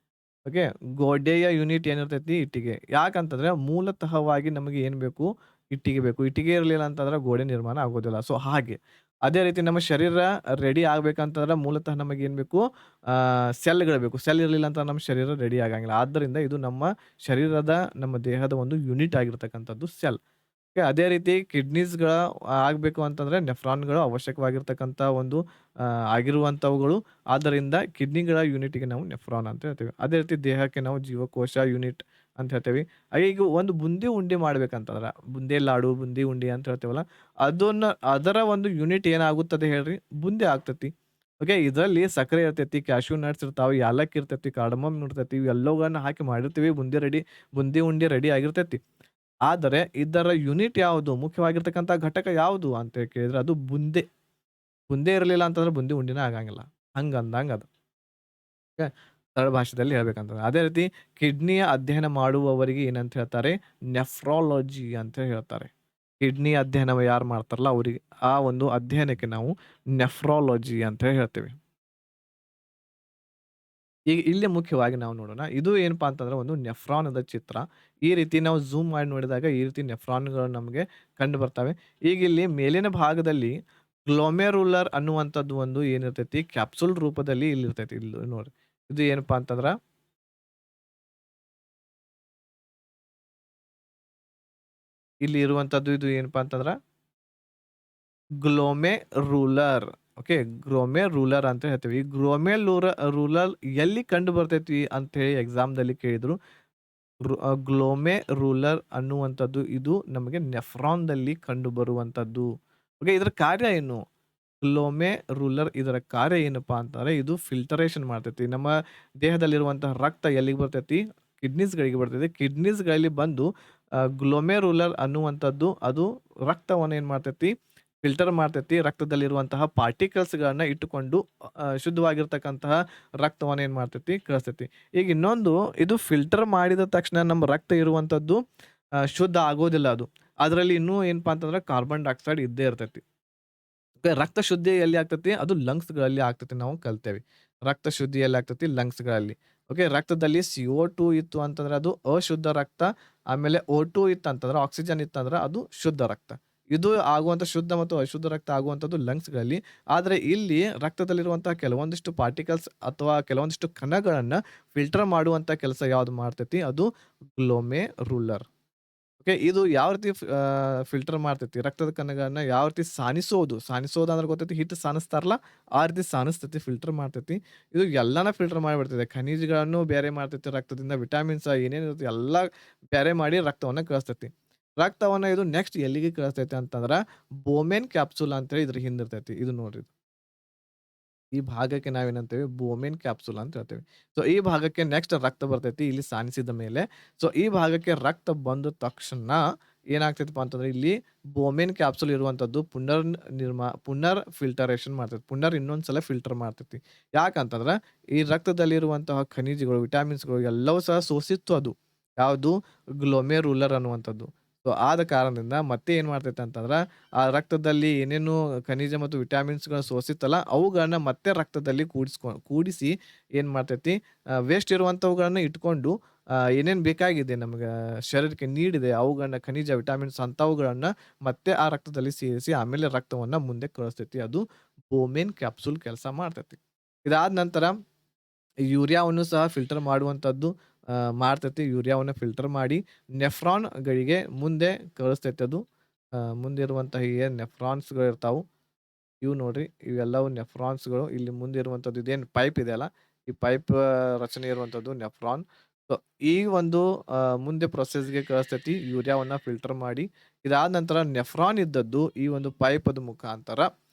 ಓಕೆ. ಗೋಡೆಯ ಯೂನಿಟ್ ಏನಿರ್ತೈತಿ? ಇಟ್ಟಿಗೆ. ಯಾಕಂತಂದ್ರೆ ಮೂಲತಃವಾಗಿ ನಮಗೆ ಏನ್ ಬೇಕು? ಇಟ್ಟಿಗೆ ಬೇಕು. ಇಟ್ಟಿಗೆ ಇರ್ಲಿಲ್ಲ ಅಂತಂದ್ರೆ ಗೋಡೆ ನಿರ್ಮಾಣ ಆಗೋದಿಲ್ಲ. ಸೊ ಹಾಗೆ. ಅದೇ ರೀತಿ ನಮ್ಮ ಶರೀರ ರೆಡಿ ಆಗ್ಬೇಕಂತಂದ್ರೆ ಮೂಲತಃ ನಮಗೇನ್ ಬೇಕು? ಸೆಲ್‌ಗಳು ಬೇಕು. ಸೆಲ್ ಇರ್ಲಿಲ್ಲ ಅಂತ ನಮ್ಮ ಶರೀರ ರೆಡಿ ಆಗಂಗಿಲ್ಲ. ಆದ್ದರಿಂದ ಇದು ನಮ್ಮ ಶರೀರದ, ನಮ್ಮ ದೇಹದ ಒಂದು ಯೂನಿಟ್ ಆಗಿರ್ತಕ್ಕಂಥದ್ದು ಸೆಲ್. ಓಕೆ. ಅದೇ ರೀತಿ ಕಿಡ್ನೀಸ್‌ಗಳ ಆಗ್ಬೇಕು ಅಂತಂದ್ರೆ ನೆಫ್ರಾನ್‌ಗಳು ಅವಶ್ಯಕವಾಗಿರ್ತಕ್ಕಂಥ ಒಂದು ಆಗಿರುವಂಥವುಗಳು. ಆದ್ದರಿಂದ ಕಿಡ್ನಿಗಳ ಯೂನಿಟ್‌ಗೆ ನಾವು ನೆಫ್ರಾನ್ ಅಂತ ಹೇಳ್ತೇವೆ. ಅದೇ ರೀತಿ ದೇಹಕ್ಕೆ ನಾವು ಜೀವಕೋಶ ಯೂನಿಟ್ ಅಂತ ಹೇಳ್ತೇವೆ. ಈಗ ಒಂದು ಬುಂದಿ ಉಂಡೆ ಮಾಡ್ಬೇಕಂತಂದ್ರ, ಬುಂದೇ ಲಾಡು, ಬುಂದಿ ಉಂಡೆ ಅಂತ ಹೇಳ್ತೇವಲ್ಲ, ಅದನ್ನ ಅದರ ಒಂದು ಯೂನಿಟ್ ಏನಾಗುತ್ತದೆ ಹೇಳ್ರಿ? ಬುಂದಿ ಆಗ್ತತಿ. ಓಕೆ. ಇದರಲ್ಲಿ ಸಕ್ಕರೆ ಇರ್ತೈತಿ, ಕ್ಯಾಶ್ಯೂ ನಟ್ಸ್ ಇರ್ತಾವ, ಯಾಲಕ್ಕಿ ಇರ್ತೈತಿ, ಕಾರ್ಡಮಮ್ ಇರ್ತೈತಿ. ಇವೆಲ್ಲವುಗಳನ್ನ ಹಾಕಿ ಮಾಡಿರ್ತೀವಿ. ಬುಂದಿ ಉಂಡೆ ರೆಡಿ ಆಗಿರ್ತೈತಿ. ಆದರೆ ಇದರ ಯೂನಿಟ್ ಯಾವುದು? ಮುಖ್ಯವಾಗಿರ್ತಕ್ಕಂಥ ಘಟಕ ಯಾವುದು ಅಂತ ಕೇಳಿದ್ರೆ ಅದು ಬುಂದೆ. ಬುಂದೆ ಇರಲಿಲ್ಲ ಅಂತಂದ್ರೆ ಬುಂದಿ ಉಂಡಿನ ಆಗಂಗಿಲ್ಲ. ಹಂಗಂದಂಗ ಅದು. ಓಕೆ. ಸರಳ ಭಾಷೆದಲ್ಲಿ ಹೇಳ್ಬೇಕಂತಂದ್ರೆ. ಅದೇ ರೀತಿ ಕಿಡ್ನಿಯ ಅಧ್ಯಯನ ಮಾಡುವವರಿಗೆ ಏನಂತ ಹೇಳ್ತಾರೆ? ನೆಫ್ರಾಲಜಿ ಅಂತ ಹೇಳ್ತಾರೆ. ಕಿಡ್ನಿ ಅಧ್ಯಯನ ಯಾರು ಮಾಡ್ತಾರಲ್ಲ ಅವರಿಗೆ, ಆ ಒಂದು ಅಧ್ಯಯನಕ್ಕೆ ನಾವು ನೆಫ್ರಾಲಜಿ ಅಂತ ಹೇಳ್ತೇವೆ. ಈಗ ಇಲ್ಲಿ ಮುಖ್ಯವಾಗಿ ನಾವು ನೋಡೋಣ. ಇದು ಏನಪ್ಪಾ ಅಂತಂದ್ರೆ ಒಂದು ನೆಫ್ರಾನದ ಚಿತ್ರ. ಈ ರೀತಿ ನಾವು ಝೂಮ್ ಮಾಡಿ ನೋಡಿದಾಗ ಈ ರೀತಿ ನೆಫ್ರಾನ್‌ಗಳು ನಮಗೆ ಕಂಡು ಬರ್ತವೆ. ಈಗ ಇಲ್ಲಿ ಮೇಲಿನ ಭಾಗದಲ್ಲಿ ಗ್ಲೋಮೆರುಲರ್ ಅನ್ನುವಂಥದ್ದು ಒಂದು ಏನಿರ್ತೈತಿ ಕ್ಯಾಪ್ಸೂಲ್ ರೂಪದಲ್ಲಿ ಇಲ್ಲಿರ್ತೈತಿ. ಇಲ್ಲಿ ನೋಡ್ರಿ. ಇದು ಏನಪ್ಪಾ ಅಂತಂದ್ರ, ಇಲ್ಲಿ ಇರುವಂತದ್ದು ಇದು ಏನಪ್ಪಾ ಅಂತಂದ್ರ ಗ್ಲೋಮೆರುಲರ್. ಓಕೆ. ಗ್ಲೋಮೆರುಲರ್ ಅಂತ ಹೇಳ್ತೀವಿ. ಈ ರೂಲರ್ ಎಲ್ಲಿ ಕಂಡು ಬರ್ತೈತಿ ಅಂತ ಹೇಳಿ ಎಕ್ಸಾಮ್‌ದಲ್ಲಿ ಕೇಳಿದ್ರು. ಗ್ಲೋಮೆರುಲರ್ ಅನ್ನುವಂಥದ್ದು ಇದು ನಮಗೆ ನೆಫ್ರಾನ್‌ದಲ್ಲಿ ಕಂಡುಬರುವಂಥದ್ದು. ಓಕೆ. ಇದರ ಕಾರ್ಯ ಏನು? ಗ್ಲೋಮೆರುಲರ್ ಇದರ ಕಾರ್ಯ ಏನಪ್ಪಾ ಅಂತಂದ್ರೆ ಇದು ಫಿಲ್ಟರೇಷನ್ ಮಾಡ್ತೈತಿ. ನಮ್ಮ ದೇಹದಲ್ಲಿರುವಂತಹ ರಕ್ತ ಎಲ್ಲಿಗೆ ಬರ್ತೈತಿ? ಕಿಡ್ನೀಸ್‌ಗಳಿಗೆ ಬರ್ತೈತಿ. ಕಿಡ್ನೀಸ್‌ಗಳಲ್ಲಿ ಬಂದು ಗ್ಲೋಮೆರುಲರ್ ಅನ್ನುವಂಥದ್ದು ಅದು ರಕ್ತವನ್ನು ಏನ್ ಮಾಡ್ತೈತಿ? ಫಿಲ್ಟರ್ ಮಾಡ್ತೈತಿ. ರಕ್ತದಲ್ಲಿರುವಂತಹ ಪಾರ್ಟಿಕಲ್ಸ್‌ಗಳನ್ನ ಇಟ್ಟುಕೊಂಡು ಶುದ್ಧವಾಗಿರ್ತಕ್ಕಂತಹ ರಕ್ತವನ್ನ ಏನ್ ಮಾಡ್ತೈತಿ? ಕಳಿಸ್ತೈತಿ. ಈಗ ಇನ್ನೊಂದು, ಇದು ಫಿಲ್ಟರ್ ಮಾಡಿದ ತಕ್ಷಣ ನಮ್ಮ ರಕ್ತ ಇರುವಂಥದ್ದು ಶುದ್ಧ ಆಗೋದಿಲ್ಲ ಅದು. ಅದರಲ್ಲಿ ಇನ್ನೂ ಏನಪ್ಪಾ ಅಂತಂದ್ರೆ ಕಾರ್ಬನ್ ಡೈಆಕ್ಸೈಡ್ ಇದ್ದೇ ಇರ್ತೈತಿ. ರಕ್ತ ಶುದ್ಧಿ ಎಲ್ಲಿ ಆಗ್ತೈತಿ? ಅದು ಲಂಗ್ಸ್‌ಗಳಲ್ಲಿ ಆಗ್ತೈತಿ ನಾವು ಕಲ್ತೇವಿ. ರಕ್ತ ಶುದ್ಧಿ ಎಲ್ಲಿ ಆಗ್ತೈತಿ? ಲಂಗ್ಸ್‌ಗಳಲ್ಲಿ. ಓಕೆ. ರಕ್ತದಲ್ಲಿ CO2 ಇತ್ತು ಅಂತಂದ್ರೆ ಅದು ಅಶುದ್ಧ ರಕ್ತ. ಆಮೇಲೆ O2 ಇತ್ತಂತಂದ್ರೆ, ಆಕ್ಸಿಜನ್ ಇತ್ತಂದ್ರೆ ಅದು ಶುದ್ಧ ರಕ್ತ. ಇದು ಆಗುವಂತ ಶುದ್ಧ ಮತ್ತು ಅಶುದ್ಧ ರಕ್ತ ಆಗುವಂತದ್ದು ಲಂಗ್ಸ್‌ಗಳಲ್ಲಿ. ಆದ್ರೆ ಇಲ್ಲಿ ರಕ್ತದಲ್ಲಿರುವಂತಹ ಕೆಲವೊಂದಿಷ್ಟು ಪಾರ್ಟಿಕಲ್ಸ್ ಅಥವಾ ಕೆಲವೊಂದಿಷ್ಟು ಕಣಗಳನ್ನ ಫಿಲ್ಟರ್ ಮಾಡುವಂತ ಕೆಲಸ ಯಾವ್ದು ಮಾಡ್ತೈತಿ? ಅದು ಗ್ಲೋಮೆರುಲರ್. ಓಕೆ. ಇದು ಯಾವ ರೀತಿ ಫಿಲ್ಟರ್ ಮಾಡ್ತೈತಿ, ರಕ್ತದ ಕಣಗಳನ್ನ ಯಾವ ರೀತಿ ಸಾನಿಸೋದು ಅಂದ್ರೆ ಗೊತ್ತೈತಿ ಹಿಟ್ ಸಾನಿಸ್ತಾರಲ್ಲ, ಆ ರೀತಿ ಸಾನಿಸ್ತೈತಿ, ಫಿಲ್ಟರ್ ಮಾಡ್ತೈತಿ. ಇದು ಎಲ್ಲಾನ ಫಿಲ್ಟರ್ ಮಾಡಿಬಿಡ್ತದೆ. ಖನಿಜಗಳನ್ನು ಬೇರೆ ಮಾಡ್ತೈತಿ ರಕ್ತದಿಂದ, ವಿಟಮಿನ್ಸ್ ಏನೇನ್ ಇರುತ್ತೆ ಎಲ್ಲಾ ಬ್ಯಾರೆ ಮಾಡಿ ರಕ್ತವನ್ನ ಕಳಿಸ್ತೈತಿ. ರಕ್ತವನ್ನ ಇದು ನೆಕ್ಸ್ಟ್ ಎಲ್ಲಿಗೆ ಕಳಿಸ್ತೈತಿ ಅಂತಂದ್ರ ಬೋಮೆನ್ ಕ್ಯಾಪ್ಸೂಲ್ ಅಂತೇಳಿ ಇದ್ರ ಹಿಂದಿರ್ತೈತಿ. ಇದು ನೋಡ್ರಿ. ಈ ಭಾಗಕ್ಕೆ ನಾವೇನಂತೇವೆ ಬೋಮೆನ್ ಕ್ಯಾಪ್ಸೂಲ್ ಅಂತ ಹೇಳ್ತೇವೆ. ಸೊ ಈ ಭಾಗಕ್ಕೆ ನೆಕ್ಸ್ಟ್ ರಕ್ತ ಬರ್ತೈತಿ ಇಲ್ಲಿ ಸಾನಿಸಿದ ಮೇಲೆ. ಸೊ ಈ ಭಾಗಕ್ಕೆ ರಕ್ತ ಬಂದ ತಕ್ಷಣ ಏನಾಗ್ತೈತಪ್ಪ ಅಂತಂದ್ರೆ ಇಲ್ಲಿ ಬೋಮೆನ್ ಕ್ಯಾಪ್ಸೂಲ್ ಇರುವಂತದ್ದು ಪುನರ್ ಫಿಲ್ಟರೇಷನ್ ಮಾಡ್ತೈತಿ. ಇನ್ನೊಂದ್ ಸಲ ಫಿಲ್ಟರ್ ಮಾಡ್ತೈತಿ. ಯಾಕಂತಂದ್ರ ಈ ರಕ್ತದಲ್ಲಿರುವಂತಹ ಖನಿಜಗಳು, ವಿಟಮಿನ್ಸ್‌ಗಳು ಎಲ್ಲವೂ ಸಹ ಸೋಸಿತ್ತು ಅದು. ಯಾವುದು ಗ್ಲೋಮೆರುಲರ್ ಅನ್ನುವಂಥದ್ದು. ಸೊ ಆದ ಕಾರಣದಿಂದ ಮತ್ತೆ ಏನ್ ಮಾಡ್ತೈತೆ ಅಂತಂದ್ರ ಆ ರಕ್ತದಲ್ಲಿ ಏನೇನು ಖನಿಜ ಮತ್ತು ವಿಟಮಿನ್ಸ್‌ಗಳನ್ನ ಸೋಸಿತ್ತಲ್ಲ, ಅವುಗಳನ್ನ ಮತ್ತೆ ರಕ್ತದಲ್ಲಿ ಕೂಡಿಸಿ ಏನ್ ಮಾಡ್ತೈತಿ ವೇಸ್ಟ್ ಇರುವಂಥವುಗಳನ್ನ ಇಟ್ಕೊಂಡು ಏನೇನ್ ಬೇಕಾಗಿದೆ ನಮ್ಗ ಶರೀರಕ್ಕೆ ನೀಡ್ ಇದೆ ಅವುಗಳನ್ನ ಖನಿಜ, ವಿಟಮಿನ್ಸ್ ಅಂತವುಗಳನ್ನ ಮತ್ತೆ ಆ ರಕ್ತದಲ್ಲಿ ಸೇರಿಸಿ ಆಮೇಲೆ ರಕ್ತವನ್ನ ಮುಂದೆ ಕಳಿಸ್ತೈತಿ. ಅದು ಬೋಮೆನ್ ಕ್ಯಾಪ್ಸೂಲ್ ಕೆಲಸ ಮಾಡ್ತೈತಿ. ಇದಾದ ನಂತರ ಯೂರಿಯಾವನ್ನು ಸಹ ಫಿಲ್ಟರ್ ಮಾಡುವಂಥದ್ದು ಮಾಡ್ತೈತಿ. ಯೂರಿಯಾವನ್ನ ಫಿಲ್ಟರ್ ಮಾಡಿ ನೆಫ್ರಾನ್‌ಗಳಿಗೆ ಮುಂದೆ ಕಳಿಸ್ತೈತಿ ಅದು. ಮುಂದೆ ಇರುವಂತಹ ಏನ್ ನೆಫ್ರಾನ್ಸ್‌ಗಳು ಇರ್ತಾವು, ಇವು ನೋಡ್ರಿ ಇವೆಲ್ಲವು ನೆಫ್ರಾನ್ಸ್‌ಗಳು. ಇಲ್ಲಿ ಮುಂದೆ ಇರುವಂಥದ್ದು ಇದೇನ್ ಪೈಪ್ ಇದೆಯಲ್ಲ, ಈ ಪೈಪ್ ರಚನೆ ಇರುವಂಥದ್ದು ನೆಫ್ರಾನ್. ಸೊ ಈ ಒಂದು ಮುಂದೆ ಪ್ರೊಸೆಸ್‌ಗೆ ಕಳಿಸ್ತೈತಿ ಯೂರಿಯಾವನ್ನ ಫಿಲ್ಟರ್ ಮಾಡಿ. ಇದಾದ ನಂತರ ನೆಫ್ರಾನ್ ಇದ್ದದ್ದು ಈ ಒಂದು ಪೈಪದ ಮುಖಾಂತರ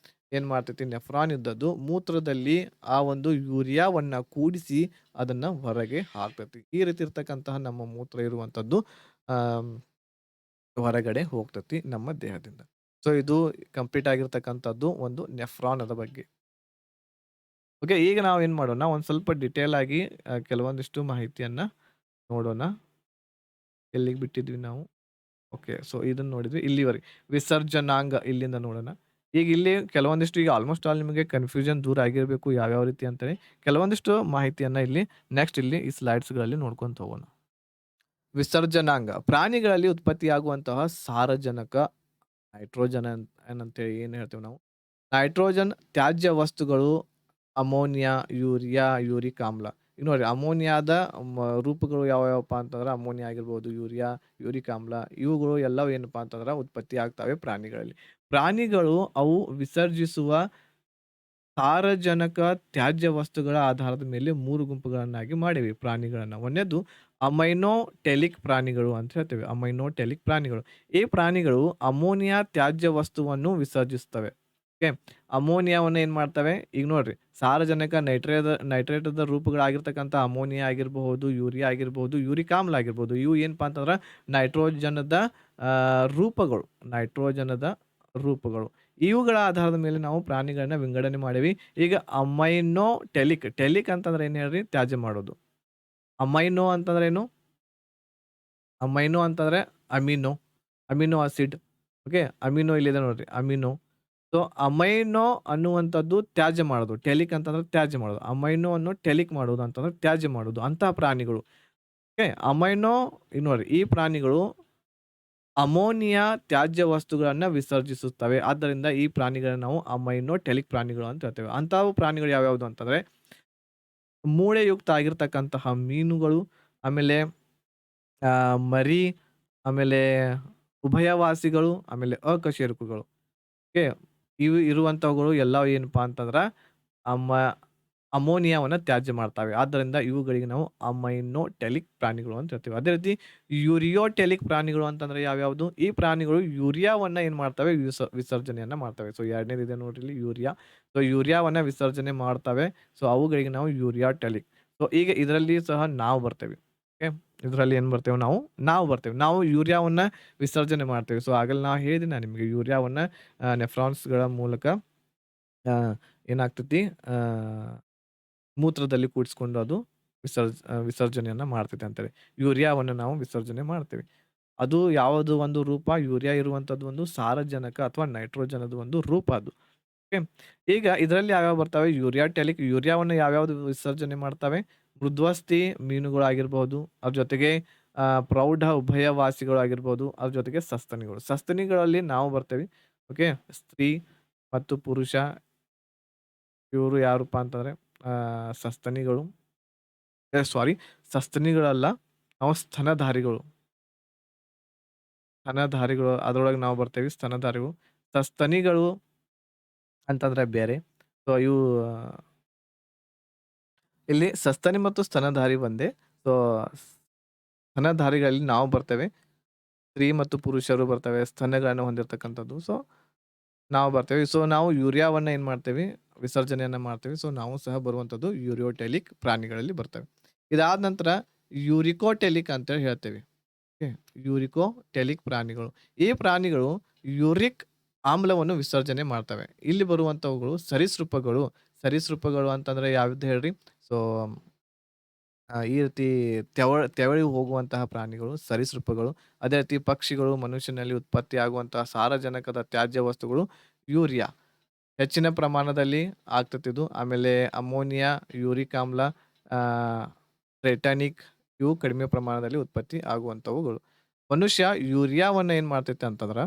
ಏನ್ ಮಾಡ್ತೈತಿ, ನೆಫ್ರಾನ್ ಇದ್ದದ್ದು ಮೂತ್ರದಲ್ಲಿ ಆ ಒಂದು ಯೂರಿಯಾವನ್ನ ಕೂಡಿಸಿ ಅದನ್ನ ಹೊರಗೆ ಹಾಕ್ತೈತಿ. ಈ ರೀತಿ ಇರ್ತಕ್ಕಂತಹ ನಮ್ಮ ಮೂತ್ರ ಇರುವಂತದ್ದು ಆಹ್, ಹೊರಗಡೆ ಹೋಗ್ತೈತಿ ನಮ್ಮ ದೇಹದಿಂದ. ಸೊ ಇದು ಕಂಪ್ಲೀಟ್ ಆಗಿರ್ತಕ್ಕಂಥದ್ದು ಒಂದು ನೆಫ್ರಾನದ ಬಗ್ಗೆ. ಓಕೆ. ಈಗ ನಾವು ಏನ್ ಮಾಡೋಣ, ಒಂದ್ ಸ್ವಲ್ಪ ಡಿಟೇಲ್ ಆಗಿ ಕೆಲವೊಂದಿಷ್ಟು ಮಾಹಿತಿಯನ್ನ ನೋಡೋಣ. ಎಲ್ಲಿಗೆ ಬಿಟ್ಟಿದ್ವಿ ನಾವು? ಓಕೆ. ಸೊ ಇದನ್ನ ನೋಡಿದ್ವಿ ಇಲ್ಲಿವರೆಗೆ. ವಿಸರ್ಜನಾಂಗ ಇಲ್ಲಿಂದ ನೋಡೋಣ. ಈಗ ಇಲ್ಲಿ ಕೆಲವೊಂದಿಷ್ಟು ಈಗ ಆಲ್ಮೋಸ್ಟ್ ಆಲ್ ನಿಮಗೆ ಕನ್‌ಫ್ಯೂಷನ್ ದೂರ ಆಗಿರಬೇಕು ಯಾವ್ಯಾವ ರೀತಿ ಅಂತೇಳಿ. ಕೆಲವೊಂದಿಷ್ಟು ಮಾಹಿತಿಯನ್ನ ಇಲ್ಲಿ ನೆಕ್ಸ್ಟ್ ಇಲ್ಲಿ ಈ ಸ್ಲೈಡ್ಸ್‌ಗಳಲ್ಲಿ ನೋಡ್ಕೊಂತ ಹೋಗೋಣ. ವಿಸರ್ಜನಾಂಗ ಪ್ರಾಣಿಗಳಲ್ಲಿ ಉತ್ಪತ್ತಿಯಾಗುವಂತಹ ಸಾರಜನಕ, ನೈಟ್ರೋಜನ್ ಏನಂತೇಳಿ ಏನ್ ಹೇಳ್ತೇವೆ ನಾವು. ನೈಟ್ರೋಜನ್ ತ್ಯಾಜ್ಯ ವಸ್ತುಗಳು ಅಮೋನಿಯಾ, ಯೂರಿಯಾ, ಯೂರಿಕ್ ಆಮ್ಲ. ಈಗ ನೋಡ್ರಿ ಅಮೋನಿಯಾದ ರೂಪಗಳು ಯಾವ್ಯಾವಪ್ಪ ಅಂತಂದ್ರೆ ಅಮೋನಿಯಾ ಆಗಿರ್ಬೋದು, ಯೂರಿಯಾ, ಯೂರಿಕ್ ಆಮ್ಲ ಇವುಗಳು ಎಲ್ಲವೂ ಏನಪ್ಪಾ ಅಂತಂದ್ರೆ ಉತ್ಪತ್ತಿ ಆಗ್ತವೆ ಪ್ರಾಣಿಗಳಲ್ಲಿ. ಪ್ರಾಣಿಗಳು ಅವು ವಿಸರ್ಜಿಸುವ ಸಾರಜನಕ ತ್ಯಾಜ್ಯ ವಸ್ತುಗಳ ಆಧಾರದ ಮೇಲೆ 3 ಗುಂಪುಗಳನ್ನಾಗಿ ಮಾಡಿವೆ ಪ್ರಾಣಿಗಳನ್ನ. ಒಂದನೇದು ಅಮೈನೋಟೆಲಿಕ್ ಪ್ರಾಣಿಗಳು ಅಂತ ಹೇಳ್ತೇವೆ. ಅಮೈನೋಟೆಲಿಕ್ ಪ್ರಾಣಿಗಳು. ಈ ಪ್ರಾಣಿಗಳು ಅಮೋನಿಯಾ ತ್ಯಾಜ್ಯ ವಸ್ತುವನ್ನು ವಿಸರ್ಜಿಸ್ತವೆ. ಓಕೆ. ಅಮೋನಿಯಾವನ್ನ ಏನ್ ಮಾಡ್ತವೆ, ಈಗ ನೋಡ್ರಿ ಸಾರಜನಕ, ನೈಟ್ರೇಟದ ರೂಪಗಳಾಗಿರ್ತಕ್ಕಂಥ ಅಮೋನಿಯಾ ಆಗಿರಬಹುದು, ಯೂರಿಯಾ ಆಗಿರಬಹುದು, ಯೂರಿಕ್ ಆಮ್ಲ ಆಗಿರ್ಬೋದು. ಇವು ಏನಪ್ಪಾ ಅಂತಂದ್ರ ನೈಟ್ರೋಜನದ ರೂಪಗಳು. ನೈಟ್ರೋಜನದ ರೂಪಗಳು. ಇವುಗಳ ಆಧಾರದ ಮೇಲೆ ನಾವು ಪ್ರಾಣಿಗಳನ್ನ ವಿಂಗಡಣೆ ಮಾಡೀವಿ. ಈಗ ಟೆಲಿಕ್ ಅಂತಂದ್ರೆ ಏನ್ ಹೇಳ್ರಿ? ತ್ಯಾಜ್ಯ ಮಾಡೋದು. ಅಮೈನೋ ಅಂತಂದ್ರೆ ಏನು? ಅಮೈನೋ ಅಂತಂದ್ರೆ amino, amino acid. Okay. Amino ಇಲ್ಲಿದೆ ನೋಡ್ರಿ ಅಮಿನೋ. ಸೊ ಅಮೈನೋ ಅನ್ನುವಂಥದ್ದು ತ್ಯಾಜ್ಯ ಮಾಡೋದು. ಟೆಲಿಕ್ ಅಂತಂದ್ರೆ ತ್ಯಾಜ್ಯ ಮಾಡೋದು. ಅಮೈನೋ ಅನ್ನು ಟೆಲಿಕ್ ಮಾಡೋದು ಅಂತಂದ್ರೆ ತ್ಯಾಜ್ಯ ಮಾಡೋದು. ಅಂತಹ ಪ್ರಾಣಿಗಳು. ಓಕೆ. ಅಮೈನೋ ಈಗ ನೋಡ್ರಿ ಈ ಪ್ರಾಣಿಗಳು ಅಮೋನಿಯಾ ತ್ಯಾಜ್ಯ ವಸ್ತುಗಳನ್ನ ವಿಸರ್ಜಿಸುತ್ತವೆ. ಆದ್ದರಿಂದ ಈ ಪ್ರಾಣಿಗಳನ್ನ ನಾವು ಅಮೈನೋಟೆಲಿಕ್ ಪ್ರಾಣಿಗಳು ಅಂತ ಹೇಳ್ತೇವೆ. ಅಂತಾವು ಪ್ರಾಣಿಗಳು ಯಾವ್ಯಾವುದು ಅಂತಂದ್ರೆ ಮೂಳೆಯುಕ್ತ ಆಗಿರ್ತಕ್ಕಂತಹ ಮೀನುಗಳು, ಆಮೇಲೆ ಮರಿ, ಆಮೇಲೆ ಉಭಯವಾಸಿಗಳು, ಆಮೇಲೆ ಅಕಶೇರುಕಗಳು. ಓಕೆ. ಇವು ಇರುವಂತವುಗಳು ಎಲ್ಲವೂ ಏನಪ್ಪಾ ಅಂತಂದ್ರ ಅಮ ಅಮೋನಿಯಾವನ್ನ ತ್ಯಾಜ್ಯ ಮಾಡ್ತಾವೆ. ಆದ್ದರಿಂದ ಇವುಗಳಿಗೆ ನಾವು ಅಮೈನೋಟೆಲಿಕ್ ಪ್ರಾಣಿಗಳು ಅಂತ ಹೇಳ್ತೀವಿ. ಅದೇ ರೀತಿ ಯೂರಿಯೋಟೆಲಿಕ್ ಪ್ರಾಣಿಗಳು ಅಂತಂದ್ರೆ ಯಾವ್ಯಾವುದು? ಈ ಪ್ರಾಣಿಗಳು ಯೂರಿಯಾವನ್ನ ಏನ್ ಮಾಡ್ತವೆ? ವಿಸರ್ಜನೆಯನ್ನ ಮಾಡ್ತವೆ. ಸೊ 2ನೇದಿದೆ ನೋಡ್ರಿ ಇಲ್ಲಿ ಯೂರಿಯಾ. ಸೊ ಯೂರಿಯಾವನ್ನ ವಿಸರ್ಜನೆ ಮಾಡ್ತವೆ. ಸೊ ಅವುಗಳಿಗೆ ನಾವು ಯೂರಿಯಾಟೆಲಿಕ್. ಸೊ ಈಗ ಇದರಲ್ಲಿ ಸಹ ನಾವು ಬರ್ತೇವೆ. ಓಕೆ. ಇದರಲ್ಲಿ ಏನ್ ಬರ್ತೇವೆ ನಾವು? ನಾವು ಬರ್ತೇವೆ. ನಾವು ಯೂರಿಯಾವನ್ನ ವಿಸರ್ಜನೆ ಮಾಡ್ತೇವೆ. ಸೊ ಆಗಲೇ ನಾ ಹೇಳಿದೆ ನಿಮಗೆ ಯೂರಿಯಾವನ್ನ ನೆಫ್ರಾನ್ಸ್‌ಗಳ ಮೂಲಕ ಆ ಏನಾಗ್ತೈತಿ ಮೂತ್ರದಲ್ಲಿ ಕೂಡಿಸಿಕೊಂಡು ಅದು ವಿಸರ್ಜನೆಯನ್ನ ಮಾಡ್ತೈತೆ ಅಂತೇಳಿ. ಯೂರಿಯಾವನ್ನು ನಾವು ವಿಸರ್ಜನೆ ಮಾಡ್ತೇವೆ. ಅದು ಯಾವುದು ಒಂದು ರೂಪ? ಯೂರಿಯಾ ಇರುವಂತದ್ದು ಒಂದು ಸಾರಜನಕ ಅಥವಾ ನೈಟ್ರೋಜನದ ಒಂದು ರೂಪ ಅದು. ಓಕೆ. ಈಗ ಇದರಲ್ಲಿ ಯಾವ್ಯಾವ ಬರ್ತವೆ? ಯೂರಿಯಾಟೆಲಿಕ್ ಯೂರಿಯಾವನ್ನು ಯಾವ್ಯಾವ್ದು ವಿಸರ್ಜನೆ ಮಾಡ್ತವೆ? ಮೃದ್ವಸ್ಥಿ ಮೀನುಗಳಾಗಿರ್ಬಹುದು, ಅದ್ರ ಜೊತೆಗೆ ಪ್ರೌಢ ಉಭಯವಾಸಿಗಳು ಆಗಿರ್ಬೋದು, ಅದ್ರ ಜೊತೆಗೆ ಸಸ್ತನಿಗಳು. ಸಸ್ತನಿಗಳಲ್ಲಿ ನಾವು ಬರ್ತೇವೆ. ಓಕೆ. ಸ್ತ್ರೀ ಮತ್ತು ಪುರುಷ ಇವರು ಯಾರಪ್ಪಾ ಅಂತಂದ್ರೆ ಸಸ್ತನಿಗಳು. ಸಾರಿ, ಸಸ್ತನಿಗಳಲ್ಲ. ನಾವು ಸ್ತನಧಾರಿಗಳು. ಸ್ತನಧಾರಿಗಳು ಅದ್ರೊಳಗೆ ನಾವು ಬರ್ತೇವಿ ಸ್ತನಧಾರಿಗಳು. ಸಸ್ತನಿಗಳು ಅಂತಂದ್ರೆ ಬೇರೆ. ಸೊ ಇವು ಇಲ್ಲಿ ಸಸ್ತನಿ ಮತ್ತು ಸ್ತನಧಾರಿ ಒಂದೇ. ಸೊ ಸ್ತನಧಾರಿಗಳಲ್ಲಿ ನಾವು ಬರ್ತೇವೆ. ಸ್ತ್ರೀ ಮತ್ತು ಪುರುಷರು ಬರ್ತವೆ. ಸ್ತನಗಳನ್ನು ಹೊಂದಿರತಕ್ಕಂಥದ್ದು. ಸೊ ನಾವು ಬರ್ತೇವೆ. ಸೊ ನಾವು ಯೂರಿಯಾವನ್ನ ಏನ್ ಮಾಡ್ತೇವಿ? ವಿಸರ್ಜನೆಯನ್ನ ಮಾಡ್ತೇವೆ. ಸೊ ನಾವು ಸಹ ಬರುವಂಥದ್ದು ಯೂರಿಯೋಟೆಲಿಕ್ ಪ್ರಾಣಿಗಳಲ್ಲಿ ಬರ್ತವೆ. ಇದಾದ ನಂತರ ಯೂರಿಕೋಟೆಲಿಕ್ ಅಂತೇಳಿ ಹೇಳ್ತೇವೆ. ಓಕೆ. ಯೂರಿಕೋಟೆಲಿಕ್ ಪ್ರಾಣಿಗಳು. ಈ ಪ್ರಾಣಿಗಳು ಯೂರಿಕ್ ಆಮ್ಲವನ್ನು ವಿಸರ್ಜನೆ ಮಾಡ್ತವೆ. ಇಲ್ಲಿ ಬರುವಂತವುಗಳು ಸರೀಸೃಪಗಳು. ಸರೀಸೃಪಗಳು ಅಂತಂದ್ರೆ ಯಾವ್ದು ಹೇಳ್ರಿ? ಸೊ ಈ ರೀತಿ ತೆವಳಿ ಹೋಗುವಂತಹ ಪ್ರಾಣಿಗಳು ಸರೀಸೃಪಗಳು. ಅದೇ ರೀತಿ ಪಕ್ಷಿಗಳು, ಮನುಷ್ಯನಲ್ಲಿ ಉತ್ಪತ್ತಿಯಾಗುವಂತಹ ಸಾರಜನಕದ ತ್ಯಾಜ್ಯ ವಸ್ತುಗಳು ಯೂರಿಯಾ. ಹೆಚ್ಚಿನ ಪ್ರಮಾಣದಲ್ಲಿ ಆಗ್ತತಿದು. ಆಮೇಲೆ ಅಮೋನಿಯಾ, ಯೂರಿಕ್ ಆಮ್ಲ, ರೆಟಾನಿಕ್ ಇವು ಕಡಿಮೆ ಪ್ರಮಾಣದಲ್ಲಿ ಉತ್ಪತ್ತಿ ಆಗುವಂತವುಗಳು. ಮನುಷ್ಯ ಯೂರಿಯಾವನ್ನ ಏನ್ ಮಾಡ್ತೈತೆ ಅಂತಂದ್ರ